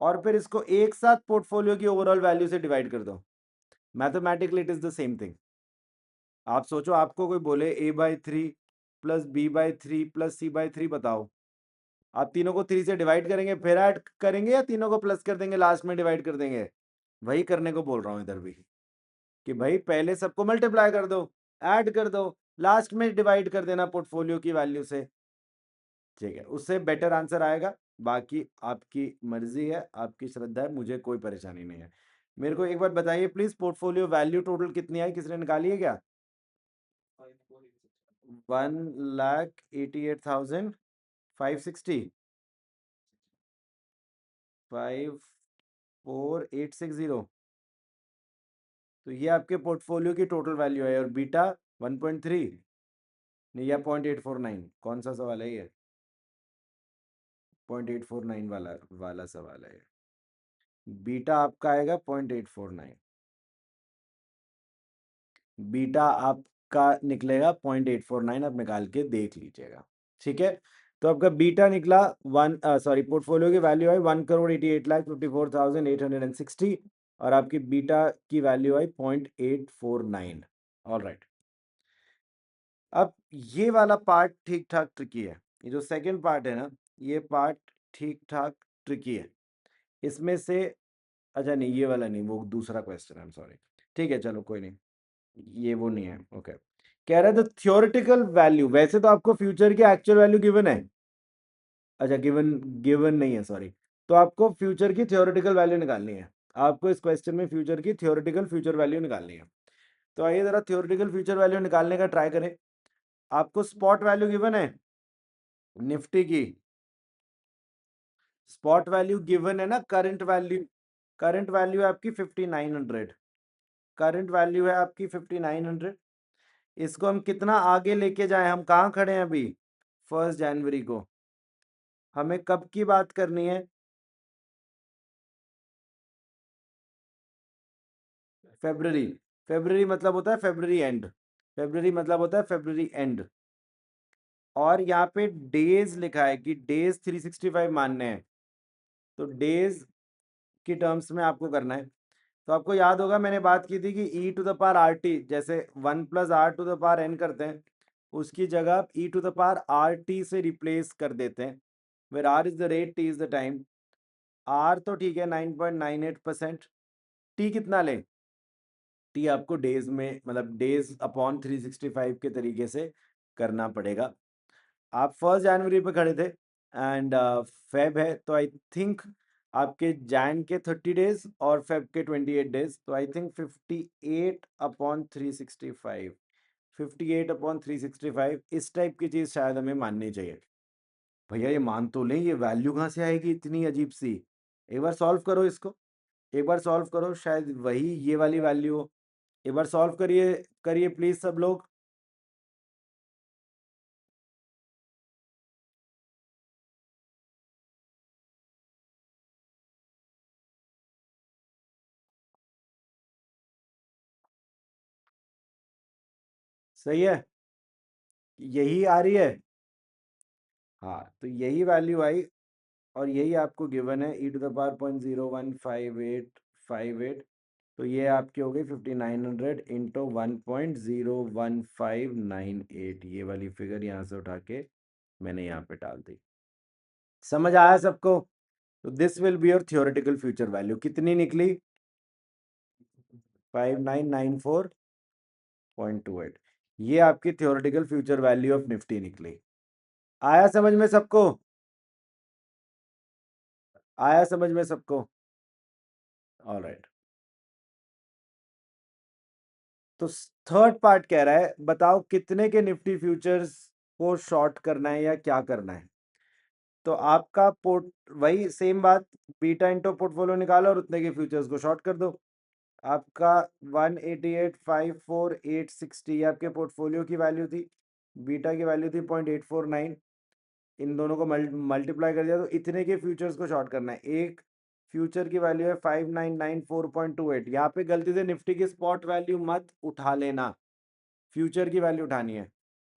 A: और फिर इसको एक साथ पोर्टफोलियो की ओवरऑल वैल्यू से डिवाइड कर दो। Mathematically it is the same thing. आप सोचो, आपको कोई बोले a/3 plus b/3 plus c/3 बताओ, आप तीनों को 3 से डिवाइड करेंगे फिर ऐड करेंगे, या तीनों को प्लस कर देंगे लास्ट में डिवाइड कर देंगे? वही करने को बोल रहा हूँ इधर भी, कि भाई पहले सबको मल्टीप्लाई कर दो, ऐड कर दो, लास्ट में डिवाइड कर देना पोर्टफोलियो की वैल्यू से। ठीक है, उससे बेटर आंसर आएगा। बाकी आपकी मर्जी है, आपकी श्रद्धा है, मुझे कोई परेशानी नहीं है। मेरे को एक बार बताइए प्लीज, पोर्टफोलियो वैल्यू टोटल कितनी आई, किसने निकाली है क्या? 1,88,560, 54860। तो ये आपके पोर्टफोलियो की टोटल वैल्यू है, और बीटा 1.3 नहीं या 0.849, कौन सा सवाल है ये? 0.849 वाला सवाल है। बीटा आपका आएगा 0.849, बीटा आपका निकलेगा 0.849, आप निकाल के देख लीजिएगा। ठीक है, तो आपका बीटा निकला पोर्टफोलियो की वैल्यू आई 1,88,54,860, और आपकी बीटा की वैल्यू आई 0.849। ऑल राइट, अब ये वाला पार्ट ठीक ठाक ट्रिकी है, ये जो सेकंड पार्ट है ना, ये पार्ट ठीक ठाक ट्रिकी है। इसमें से अच्छा नहीं, ये वाला नहीं, वो दूसरा क्वेश्चन है, आई एम सॉरी। ठीक है, चलो कोई नहीं, ये वो नहीं है। ओके, कह रहा है द थियोरेटिकल वैल्यू, वैसे तो आपको फ्यूचर की एक्चुअल वैल्यू गिवन है। अच्छा, गिवन गिवन नहीं है, सॉरी। तो आपको फ्यूचर की थियोरेटिकल वैल्यू निकालनी है, आपको इस क्वेश्चन में फ्यूचर की थियोरेटिकल फ्यूचर वैल्यू निकालनी है। तो आइए जरा थियोरेटिकल फ्यूचर वैल्यू निकालने का ट्राई करें। आपको स्पॉट वैल्यू गिवन है निफ्टी की, स्पॉट वैल्यू गिवन है ना, करंट वैल्यू, करंट वैल्यू है आपकी 5900, करंट वैल्यू है आपकी 5900। इसको हम कितना आगे लेके जाएं, हम कहाँ खड़े हैं अभी? 1 जनवरी को। हमें कब की बात करनी है? फेब्रवरी। फेब्रवरी मतलब होता है फेब्रवरी एंड, फेब्रवरी मतलब होता है फेब्रवरी एंड। और यहाँ पे डेज लिखा है कि डेज 365 मानने हैं, तो डेज की टर्म्स में आपको करना है। तो आपको याद होगा मैंने बात की थी कि e to the power r t, जैसे 1 plus r to the power n करते हैं, उसकी जगह आप e to the power r t से रिप्लेस कर देते हैं, where r is the rate, t is the time. R तो ठीक है 9.98%, टी कितना लें? टी आपको डेज में, मतलब डेज अपॉन 365 के तरीके से करना पड़ेगा। आप 1 जनवरी पे खड़े थे, एंड फेब है, तो आई थिंक आपके जैन के 30 डेज और फेब के 28 डेज, तो आई थिंक 58/365, 58/365 इस टाइप की चीज़ शायद हमें माननी चाहिए। भैया ये मान तो लें, ये वैल्यू कहाँ से आएगी इतनी अजीब सी? एक बार सॉल्व करो इसको, एक बार सॉल्व करो, शायद वही ये वाली वैल्यू हो। एक बार सॉल्व करिए, करिए प्लीज सब लोग। सही है, यही आ रही है। हाँ, तो यही वैल्यू आई, और यही आपको गिवन है e टू द पावर 0.01558, तो ये आपकी हो गई 5900 इंटू 1.01598, ये वाली फिगर यहाँ से उठा के मैंने यहाँ पे डाल दी। समझ आया सबको? तो this will be your theoretical future value, कितनी निकली? 5994.28, ये आपकी theoretical future value of Nifty निकली। आया समझ में सबको? आया समझ में सबको? ऑलराइट, तो थर्ड पार्ट कह रहा है बताओ कितने के निफ्टी फ्यूचर्स को शॉर्ट करना है या क्या करना है। तो आपका पोर्ट, वही सेम बात, बीटा इंटू पोर्टफोलियो निकालो और उतने के फ्यूचर्स को शॉर्ट कर दो। आपका 188,54,860 आपके पोर्टफोलियो की वैल्यू थी, बीटा की वैल्यू थी 0.849, इन दोनों को मल्टीप्लाई कर दिया, तो इतने के फ्यूचर्स को शॉर्ट करना है। एक फ्यूचर की वैल्यू है 5994.28, यहाँ पे गलती से निफ्टी की स्पॉट वैल्यू मत उठा लेना, फ्यूचर की वैल्यू उठानी है,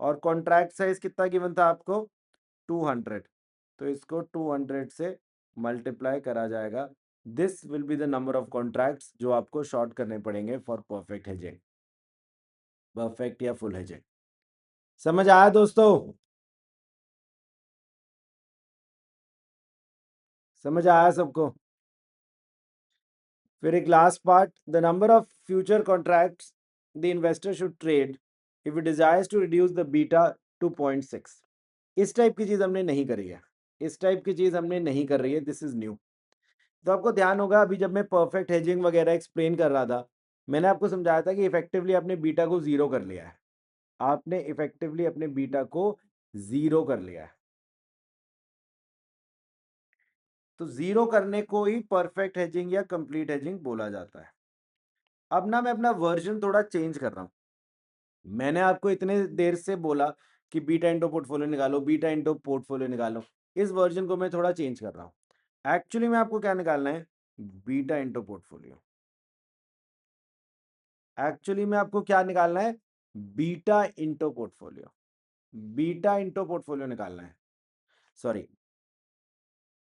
A: और कॉन्ट्रैक्ट साइज कितना गिवन था आपको, 200, तो इसको 200 से मल्टीप्लाई करा जाएगा। This will be the number of contracts जो आपको शॉर्ट करने पड़ेंगे फॉर परफेक्ट हेजिंग, परफेक्ट या फुल हेजिंग। समझ आया दोस्तों? समझ आया सबको? फिर एक last part, the number of future contracts the investor should trade if it desires to reduce the beta to 0.6। इस टाइप की चीज हमने नहीं करी है, इस टाइप की चीज हमने नहीं कर रही है, दिस इज न्यू। तो आपको ध्यान होगा अभी जब मैं परफेक्ट हेजिंग वगैरह एक्सप्लेन कर रहा था, मैंने आपको समझाया था कि इफेक्टिवली आपने बीटा को जीरो कर लिया है, आपने इफेक्टिवली अपने बीटा को जीरो कर लिया है। तो जीरो करने को ही परफेक्ट हेजिंग या कंप्लीट हेजिंग बोला जाता है। अब ना मैं अपना वर्जन थोड़ा चेंज कर रहा हूँ। मैंने आपको इतने देर से बोला कि बीटा इंटू पोर्टफोलियो निकालो, बीटा इंटू पोर्टफोलियो निकालो, इस वर्जन को मैं थोड़ा चेंज कर रहा हूँ। एक्चुअली में आपको क्या निकालना है, बीटा इंटू पोर्टफोलियो। एक्चुअली में आपको क्या निकालना है, beta into portfolio, beta into portfolio निकालना है, sorry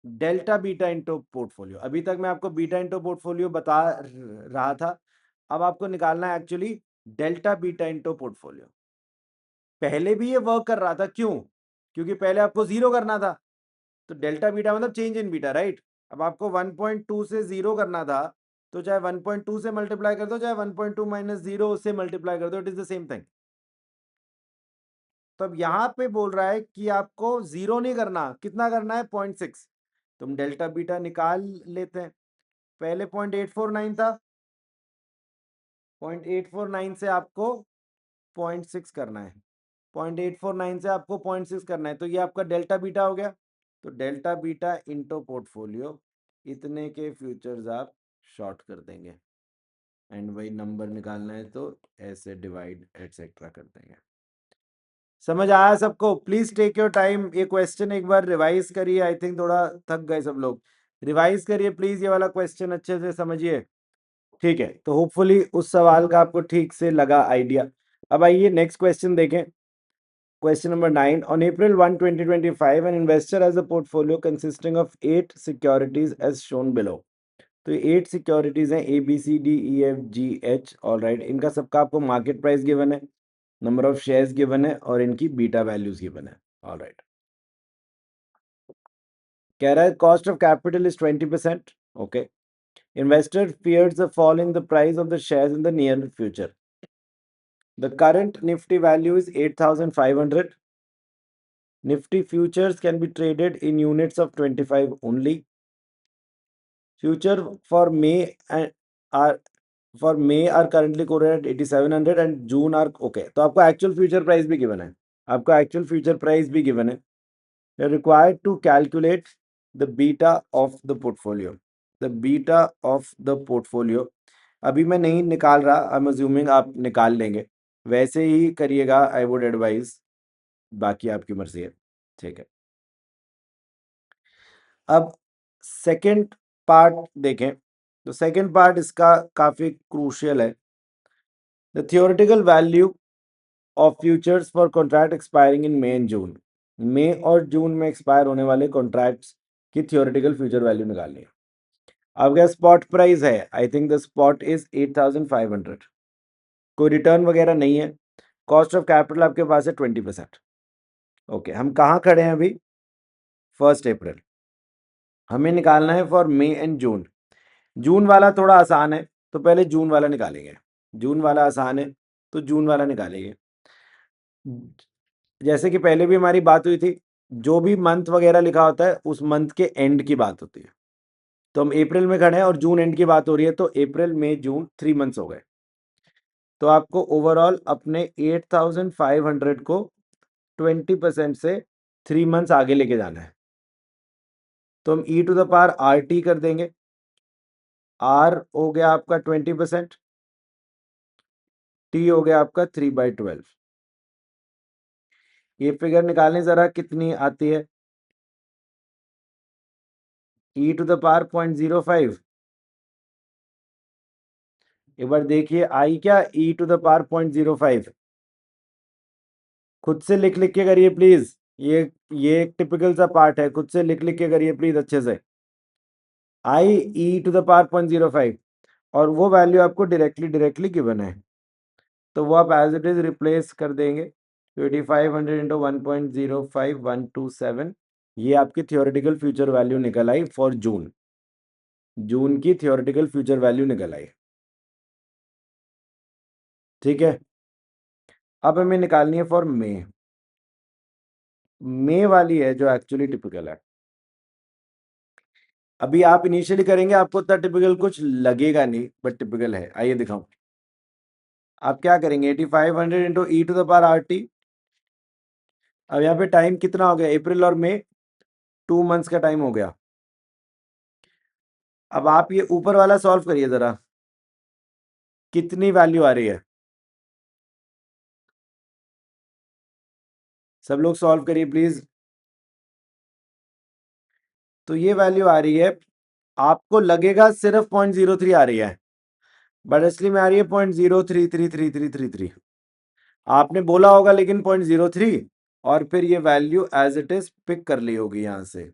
A: delta beta into portfolio. अभी तक मैं आपको बीटा इंटू पोर्टफोलियो बता रहा था, अब आपको निकालना है actually delta beta into portfolio. पहले भी ये वर्क कर रहा था, क्यों, क्योंकि पहले आपको जीरो करना था, तो डेल्टा बीटा मतलब चेंज इन बीटा, राइट। अब आपको 1.2 से जीरो करना था, तो चाहे 1.2 से मल्टीप्लाई कर दो, चाहे 1.2 माइनस जीरो से मल्टीप्लाई कर दो, it is the same thing. तो अब यहाँ पे बोल रहा है कि आपको जीरो नहीं करना, कितना करना है, 0.6। तुम डेल्टा बीटा निकाल लेते हैं। पहले 0.849 था, 0.849 से आपको 0.6 करना है, 0.849 से आपको 0.6 करना है, तो ये आपका डेल्टा बीटा हो गया। तो डेल्टा बीटा इंटू पोर्टफोलियो, इतने के फ्यूचर्स आप शॉर्ट कर देंगे, एंड वही नंबर निकालना है तो ऐसे डिवाइड एटसेट्रा कर देंगे। समझ आया सबको? प्लीज टेक योर टाइम, ये क्वेश्चन एक बार रिवाइज करिए, आई थिंक थोड़ा थक गए सब लोग, रिवाइज करिए प्लीज, ये वाला क्वेश्चन अच्छे से समझिए। ठीक है, तो होपफुली उस सवाल का आपको ठीक से लगा आइडिया। अब आइए नेक्स्ट क्वेश्चन देखें। Question number 9. On April 1, 2025, an investor has a portfolio consisting of 8 securities as shown below. तो ये 8 सिक्योरिटीज हैं, ABCDEFGH, ऑल राइट। इनका सबका आपको मार्केट प्राइस गिवन है, नंबर ऑफ शेयर्स गिवन है, और इनकी बीटा वैल्यूज गिवन है, ऑल राइट। कह रहा है cost of capital is 20%, okay. Investor fears a fall in the price of the shares in the near future. The current Nifty value is 8,500. Nifty futures can be traded in units of 25 only. Future for May are currently quoted at 8,700 and June are okay. तो आपको actual future price भी given है, आपका actual future price भी given है। You are required to calculate the beta of the portfolio, the beta of the portfolio. अभी मैं नहीं निकाल रहा, आई एम अज्यूमिंग आप निकाल लेंगे, वैसे ही करिएगा, आई वुड एडवाइज, बाकी आपकी मर्जी है, ठीक है। अब सेकंड पार्ट देखें, तो सेकंड पार्ट इसका काफी क्रूशियल है। The theoretical value of futures for contract expiring in May and June. मई और जून में एक्सपायर होने वाले कॉन्ट्रैक्ट्स की थियोरेटिकल फ्यूचर वैल्यू निकालनी है। आपका स्पॉट प्राइस है, I think the spot is 8,500, कोई रिटर्न वगैरह नहीं है, कॉस्ट ऑफ कैपिटल आपके पास है 20%। ओके, हम कहाँ खड़े हैं अभी, 1 अप्रैल। हमें निकालना है फॉर मई एंड जून। जून वाला थोड़ा आसान है, तो पहले जून वाला निकालेंगे। जून वाला आसान है, तो जून वाला निकालेंगे। जैसे कि पहले भी हमारी बात हुई थी, जो भी मंथ वगैरह लिखा होता है उस मंथ के एंड की बात होती है। तो हम अप्रैल में खड़े हैं और जून एंड की बात हो रही है, तो अप्रैल मई जून 3 मंथ्स हो गए। तो आपको ओवरऑल अपने 8,500 को 20% से 3 मंथ्स आगे लेके जाना है। तो हम e to the power r t कर देंगे। आर हो गया आपका 20%, टी हो गया आपका 3/12। ये फिगर निकालें जरा, कितनी आती है, ई टू द पावर 0.05। एक बार देखिए आई क्या, ई टू द पावर 0.05। खुद से लिख लिख के करिए प्लीज, ये एक टिपिकल सा पार्ट है, खुद से लिख लिख के करिए प्लीज अच्छे से। आई ई टू द पावर 0.05, और वो वैल्यू आपको डायरेक्टली गिवन है, तो वो आप एज इट इज रिप्लेस कर देंगे। 2500 इंटू 1.05127, ये आपकी थियोरेटिकल फ्यूचर वैल्यू निकल आई फॉर जून। जून की थियोरेटिकल फ्यूचर वैल्यू निकल आई, ठीक है। अब हमें निकालनी है फॉर मई। मई वाली है जो एक्चुअली टिपिकल है। अभी आप इनिशियली करेंगे, आपको इतना टिपिकल कुछ लगेगा नहीं, बट टिपिकल है। आइए दिखाऊं। आप क्या करेंगे, 8500 into e to the power r t. अब यहाँ पे टाइम कितना हो गया, अप्रैल और मई, 2 मंथ्स का टाइम हो गया। अब आप ये ऊपर वाला सॉल्व करिए जरा, कितनी वैल्यू आ रही है, सब लोग सॉल्व करिए प्लीज। तो ये वैल्यू आ रही है, आपको लगेगा सिर्फ 0.03 आ रही है, बट असली में आ रही है 0.033333। आपने बोला होगा लेकिन 0.03, और फिर ये value as it is pick कर ली होगी यहां से।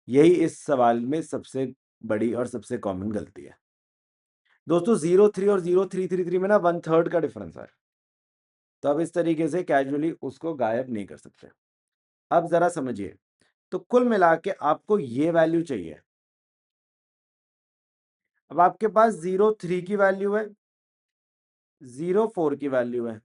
A: यही इस सवाल में सबसे बड़ी और सबसे कॉमन गलती है दोस्तों। 0.3 और 0.333 में ना 1/3 का डिफरेंस है, तो अब इस तरीके से कैजुअली उसको गायब नहीं कर सकते। अब जरा समझिए, तो कुल मिला के आपको ये वैल्यू चाहिए। अब आपके पास 0.3 की वैल्यू है, 0.4 की वैल्यू है,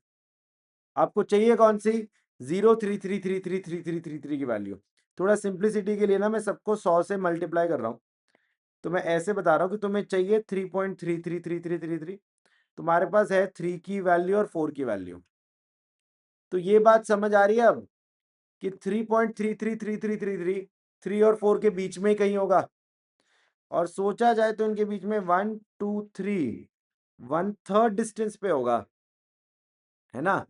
A: आपको चाहिए कौन सी, 0.33333333 की वैल्यू। थोड़ा सिंप्लिसिटी के लिए ना मैं सबको 100 से मल्टीप्लाई कर रहा हूं, तो मैं ऐसे बता रहा हूं कि तुम्हें चाहिए 3.333333। तुम्हारे पास है 3 की वैल्यू और 4 की वैल्यू। तो ये बात समझ आ रही है अब कि 3.333333 3 और 4 के बीच में ही कहीं होगा, और सोचा जाए तो इनके बीच में 1 2 3 1/3 डिस्टेंस पे होगा, है ना।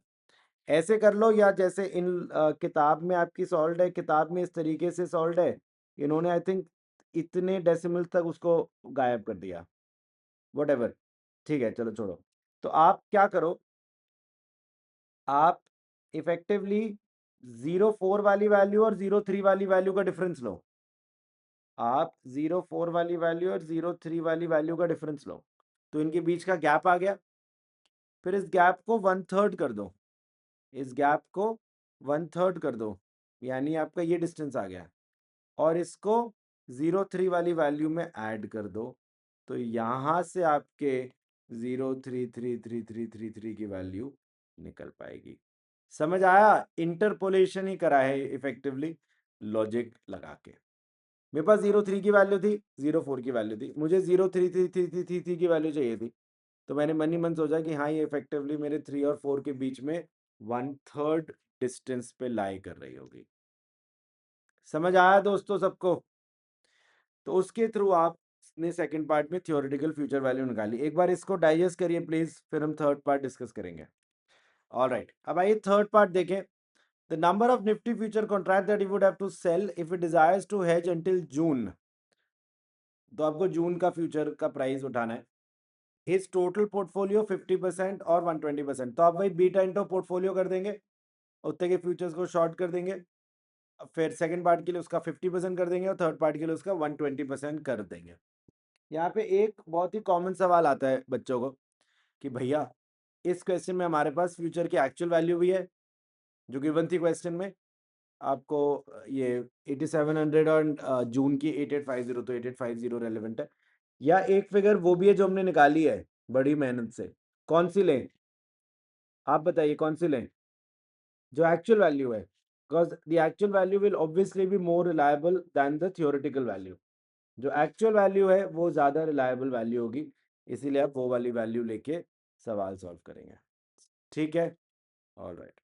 A: ऐसे कर लो, या जैसे इन किताब में आपकी सॉल्व है, किताब में इस तरीके से सॉल्व है, इन्होंने आई थिंक इतने डेसिमल तक उसको गायब कर दिया, वट, ठीक है चलो छोड़ो। तो आप क्या करो, आप इफेक्टिवली 0.4 वाली वैल्यू और 0.3 वाली वैल्यू का डिफरेंस लो। आप 0.4 वाली वैल्यू और 0.3 वाली वैल्यू का डिफरेंस लो, तो इनके बीच का गैप आ गया। फिर इस गैप को 1/3 कर दो, इस गैप को 1/3 कर दो, यानी आपका ये डिस्टेंस आ गया, और इसको 0.3 वाली वैल्यू में ऐड कर दो, तो यहां से आपके 0.33333 की वैल्यू निकल पाएगी। समझ आया, इंटरपोलेशन ही करा है इफेक्टिवली, लॉजिक लगा के। मेरे पास 0.3 की वैल्यू थी, 0.4 की वैल्यू थी, मुझे 0.3333 की वैल्यू चाहिए थी, तो मैंने मन ही मन सोचा कि हाँ ये इफेक्टिवली मेरे 3 और 4 के बीच में 1/3 डिस्टेंस पे लाई कर रही होगी। समझ आया दोस्तों सबको। तो उसके थ्रू आपने सेकंड पार्ट में थियोरेटिकल फ्यूचर वैल्यू निकाली। एक बार इसको डाइजेस्ट करिए प्लीज, फिर हम थर्ड पार्ट डिस्कस करेंगे। ऑलराइट, अब आइए थर्ड पार्ट देखें। The number of Nifty future contract that you would have to sell if it desires to hedge until June. तो आपको जून का फ्यूचर का प्राइस उठाना है। हिज टोटल पोर्टफोलियो 50% और 120%, तो आप वही बीटा इंटो पोर्टफोलियो कर देंगे, उतने के फ्यूचर्स को शॉर्ट कर देंगे, फिर सेकंड पार्ट के लिए उसका 50% कर देंगे, और थर्ड पार्ट के लिए उसका 120% कर देंगे। यहाँ पे एक बहुत ही कॉमन सवाल आता है बच्चों को कि भैया इस क्वेश्चन में हमारे पास फ्यूचर की एक्चुअल वैल्यू भी है जो गिवन थी क्वेश्चन में, आपको ये 8700 और जून की 8850, तो 8850 रेलिवेंट है, या एक फिगर वो भी है जो हमने निकाली है बड़ी मेहनत से। कौन सी लें, आप बताइए कौन सी लें, जो एक्चुअल वैल्यू है, because the actual value will obviously be more reliable than the theoretical value. जो एक्चुअल वैल्यू है वो ज़्यादा रिलायबल वैल्यू होगी, इसीलिए आप वो वाली वैल्यू लेके सवाल सॉल्व करेंगे, ठीक है। ऑल राइट,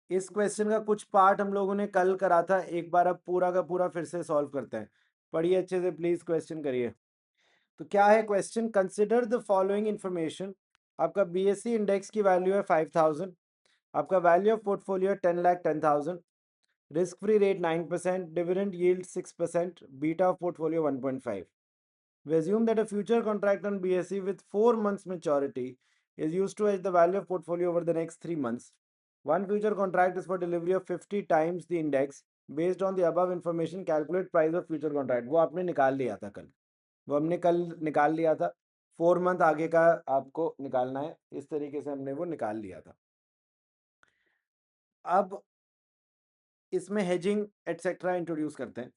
A: इस क्वेश्चन का कुछ पार्ट हम लोगों ने कल करा था, एक बार अब पूरा का पूरा फिर से सॉल्व करते हैं। पढ़िए अच्छे से प्लीज, क्वेश्चन करिए। तो क्या है question, consider the following information. आपका बीएससी इंडेक्स की वैल्यू है 5000, आपका value of portfolio 10,10,000, risk free rate 9%, dividend yield 6%, beta of portfolio 1.5। We assume that a future contract on BSE with 4 months maturity is used to hedge the value of portfolio over the next 3 months. One future contract is for delivery of 50 times the index. Based on the above information, calculate price of future contract. वो आपने निकाल लिया था कल, वो हमने कल निकाल लिया था. 4 मंथ आगे का आपको निकालना है. इस तरीके से हमने वो निकाल लिया था. अब इसमें हेजिंग एटसेट्रा इंट्रोड्यूस करते हैं.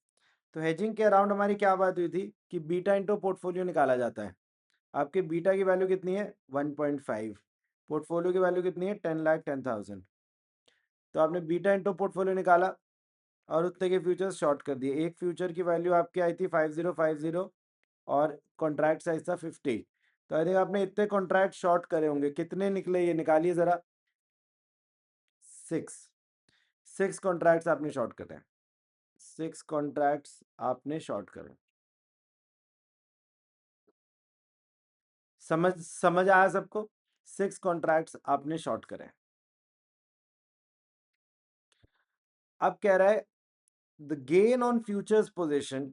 A: तो हेजिंग के अराउंड हमारी क्या बात हुई थी कि बीटा इंटू पोर्टफोलियो निकाला जाता है. आपके बीटा की वैल्यू कितनी है 1.5, पोर्टफोलियो की वैल्यू कितनी है 10,10,000. तो आपने बीटा इंटू पोर्टफोलियो निकाला और उतने के फ्यूचर्स शॉर्ट कर दिए. एक फ्यूचर की वैल्यू आपकी आई थी 5050 और कॉन्ट्रैक्ट साइज था 50. तो आई थिंक आपने इतने कॉन्ट्रैक्ट शॉर्ट करे होंगे. कितने निकले ये निकालिए जरा. 6 कॉन्ट्रैक्ट्स आपने शॉर्ट करे. 6 कॉन्ट्रैक्ट्स आपने शॉर्ट करे. समझ आया सबको. 6 कॉन्ट्रैक्ट्स आपने शॉर्ट करे. अब कह रहा है the gain on futures position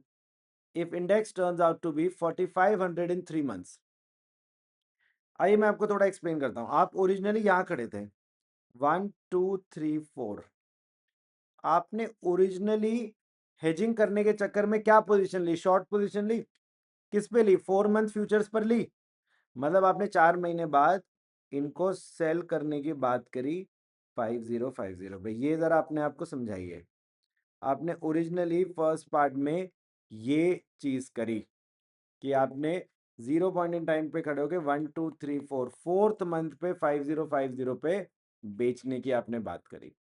A: if index turns out to be 4500 in 3 months. आइए मैं आपको थोड़ा एक्सप्लेन करता हूं. आप ओरिजिनली यहां खड़े थे 1 2 3 4. आपने ओरिजिनली हेजिंग करने के चक्कर में क्या पोजीशन ली, शॉर्ट पोजीशन ली. किस पे ली, 4 मंथ फ्यूचर्स पर ली. मतलब आपने 4 महीने बाद इनको सेल करने की बात करी 5050 भाई. ये जरा अपने आप को समझाइए. आपने ओरिजिनली फर्स्ट पार्ट में ये चीज करी कि आपने 0 पॉइंट इन टाइम पे खड़े होके 1 2 3 4 फोर्थ मंथ पे 5050 पे बेचने की आपने बात करी.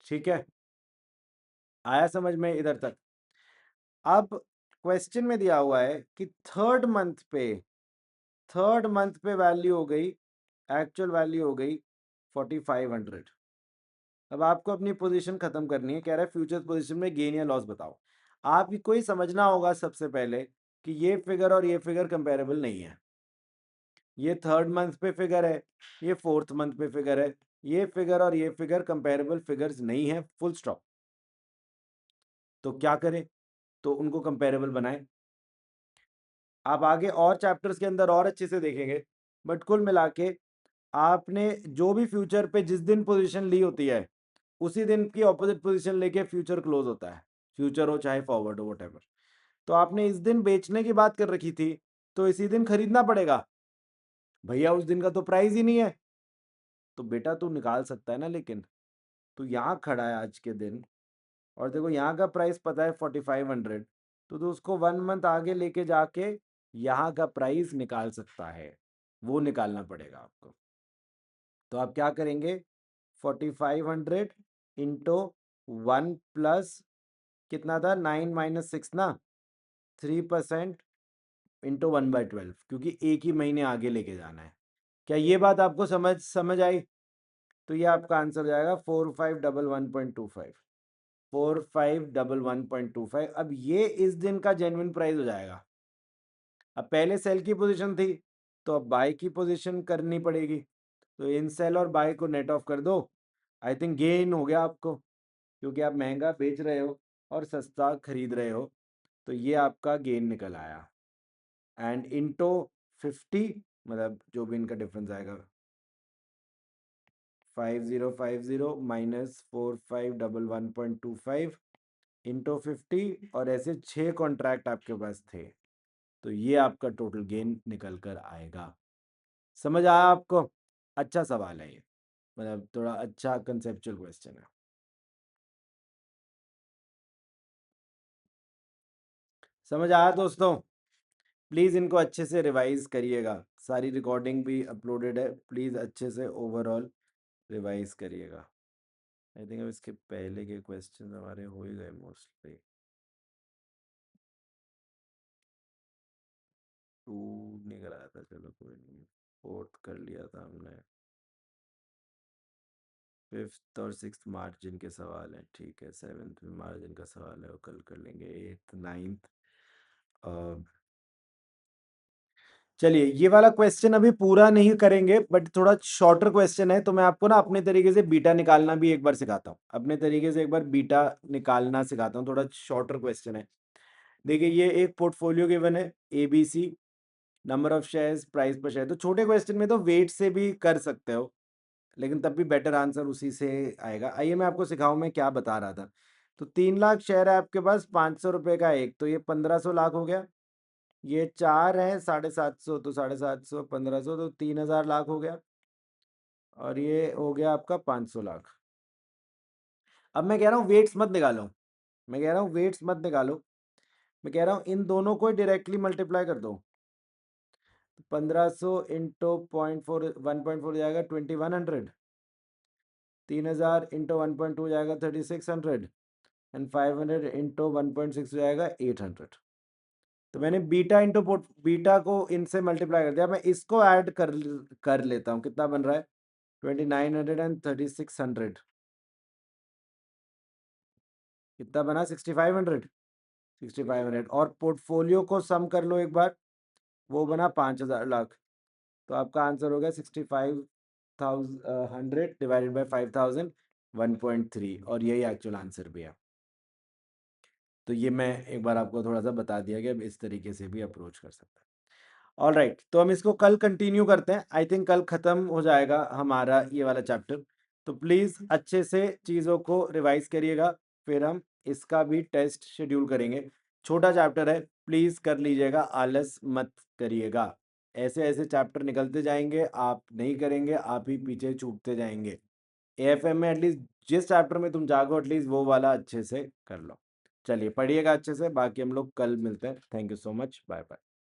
A: ठीक है, आया समझ में इधर तक. अब क्वेश्चन में दिया हुआ है कि थर्ड मंथ पे वैल्यू हो गई, एक्चुअल वैल्यू हो गई 4500. अब आपको अपनी पोजीशन खत्म करनी है. कह रहा है फ्यूचर पोजीशन में गेन या लॉस बताओ. आपको ही समझना होगा सबसे पहले कि ये फिगर और ये फिगर कंपेरेबल नहीं है. ये थर्ड मंथ पे फिगर है, ये फोर्थ मंथ पे फिगर है. ये फिगर और ये फिगर कंपेरेबल फिगर्स नहीं है, फुल स्टॉप. तो क्या करें, तो उनको कंपेरेबल बनाएं. आप आगे और चैप्टर्स के अंदर और अच्छे से देखेंगे. बट कुल मिला के आपने जो भी फ्यूचर पे जिस दिन पोजीशन ली होती है उसी दिन की ऑपोजिट पोजीशन लेके फ्यूचर क्लोज होता है. फ्यूचर हो चाहे फॉरवर्ड हो व्हाटएवर. तो आपने इस दिन बेचने की बात कर रखी थी तो इसी दिन खरीदना पड़ेगा. भैया उस दिन का तो प्राइस ही नहीं है. तो बेटा तू निकाल सकता है ना, लेकिन तू यहाँ खड़ा है आज के दिन और देखो यहाँ का प्राइस पता है 4500. तो तू उसको 1 मंथ आगे लेके जाके यहाँ का प्राइस निकाल सकता है. वो निकालना पड़ेगा आपको. तो आप क्या करेंगे, 4500 इंटू 1 प्लस कितना था 9 माइनस 6 ना 3% इंटू 1/12 क्योंकि एक ही महीने आगे लेके जाना है. क्या ये बात आपको समझ आई. तो ये आपका आंसर हो जाएगा 4511.25. 4511.25. अब ये इस दिन का जेन्युइन प्राइस हो जाएगा. अब पहले सेल की पोजीशन थी तो अब बाय की पोजीशन करनी पड़ेगी. तो इन सेल और बाय को नेट ऑफ कर दो. आई थिंक गेन हो गया आपको क्योंकि आप महंगा बेच रहे हो और सस्ता खरीद रहे हो. तो ये आपका गेन निकल आया. एंड इंटो 50 मतलब जो भी इनका डिफरेंस आएगा 5050 माइनस 4511.25 इंटो 50 और ऐसे 6 कॉन्ट्रैक्ट आपके पास थे. तो ये आपका टोटल गेन निकल कर आएगा. समझ आया आपको. अच्छा सवाल है ये, मतलब थोड़ा अच्छा कंसेप्चुअल क्वेश्चन है. समझ आया दोस्तों. प्लीज़ इनको अच्छे से रिवाइज करिएगा. सारी रिकॉर्डिंग भी अपलोडेड है. प्लीज़ अच्छे से ओवरऑल रिवाइज करिएगा. आई थिंक अब इसके पहले के क्वेश्चन हमारे हो ही गए मोस्टली. 2 नहीं कराया था, चलो कोई नहीं. फोर्थ कर लिया था हमने. 5th और 6th मार्जिन के सवाल हैं, ठीक है. 7th में मार्जिन का सवाल है, वो कल कर लेंगे. 8th 9th. चलिए ये वाला क्वेश्चन अभी पूरा नहीं करेंगे बट थोड़ा शॉर्टर क्वेश्चन है. तो मैं आपको ना अपने तरीके से बीटा निकालना भी एक बार सिखाता हूँ. अपने तरीके से एक बार बीटा निकालना सिखाता हूँ. थोड़ा शॉर्टर क्वेश्चन है. देखिए ये एक पोर्टफोलियो गिवन है ABC, number of shares, price पर शेयर। तो छोटे क्वेश्चन में तो वेट से भी कर सकते हो, लेकिन तब भी बेटर आंसर उसी से आएगा। आइए मैं आपको सिखाऊं मैं क्या बता रहा था। तो 3 लाख शेयर है आपके पास, 500 रुपए का एक, तो ये 1500 लाख हो गया। ये 4 है 750, तो 750 1500 तो 3000 लाख हो गया। और ये हो गया आपका 500 लाख। अब मैं कह रहा हूँ वेट्स मत निकालो, मैं कह रहा हूँ वेट्स मत निकालो, मैं कह रहा हूँ इन दोनों को डायरेक्टली मल्टीप्लाई कर दो। 1500 इंटू 0.4 1.4 जाएगा 2100, 3000 इंटू 1.2 जाएगा 3600, एंड 500 इंटू 1.6 हो जाएगा 800। तो मैंने बीटा इंटू बीटा को इनसे मल्टीप्लाई कर दिया। मैं इसको ऐड कर लेता हूँ, कितना बन रहा है 2900 एंड 3600, कितना बना 6500, 6500। और पोर्टफोलियो को सम कर लो एक बार, वो बना 5000 लाख। तो आपका आंसर हो गया 65,100 डिवाइडेड बाई 5000, 1.3, और यही एक्चुअल आंसर भी है। तो ये मैं एक बार आपको थोड़ा सा बता दिया कि अब इस तरीके से भी अप्रोच कर सकते हैं। ऑल राइट, तो हम इसको कल कंटिन्यू करते हैं। आई थिंक कल ख़त्म हो जाएगा हमारा ये वाला चैप्टर। तो प्लीज़ अच्छे से चीज़ों को रिवाइज करिएगा, फिर हम इसका भी टेस्ट शेड्यूल करेंगे। छोटा चैप्टर है, प्लीज़ कर लीजिएगा, आलस मत करिएगा। ऐसे ऐसे चैप्टर निकलते जाएंगे, आप नहीं करेंगे आप ही पीछे छूटते जाएंगे। AFM में एटलीस्ट जिस चैप्टर में तुम जागो एटलीस्ट वो वाला अच्छे से कर लो। चलिए पढ़िएगा अच्छे से, बाकी हम लोग कल मिलते हैं। Thank you so much, bye bye.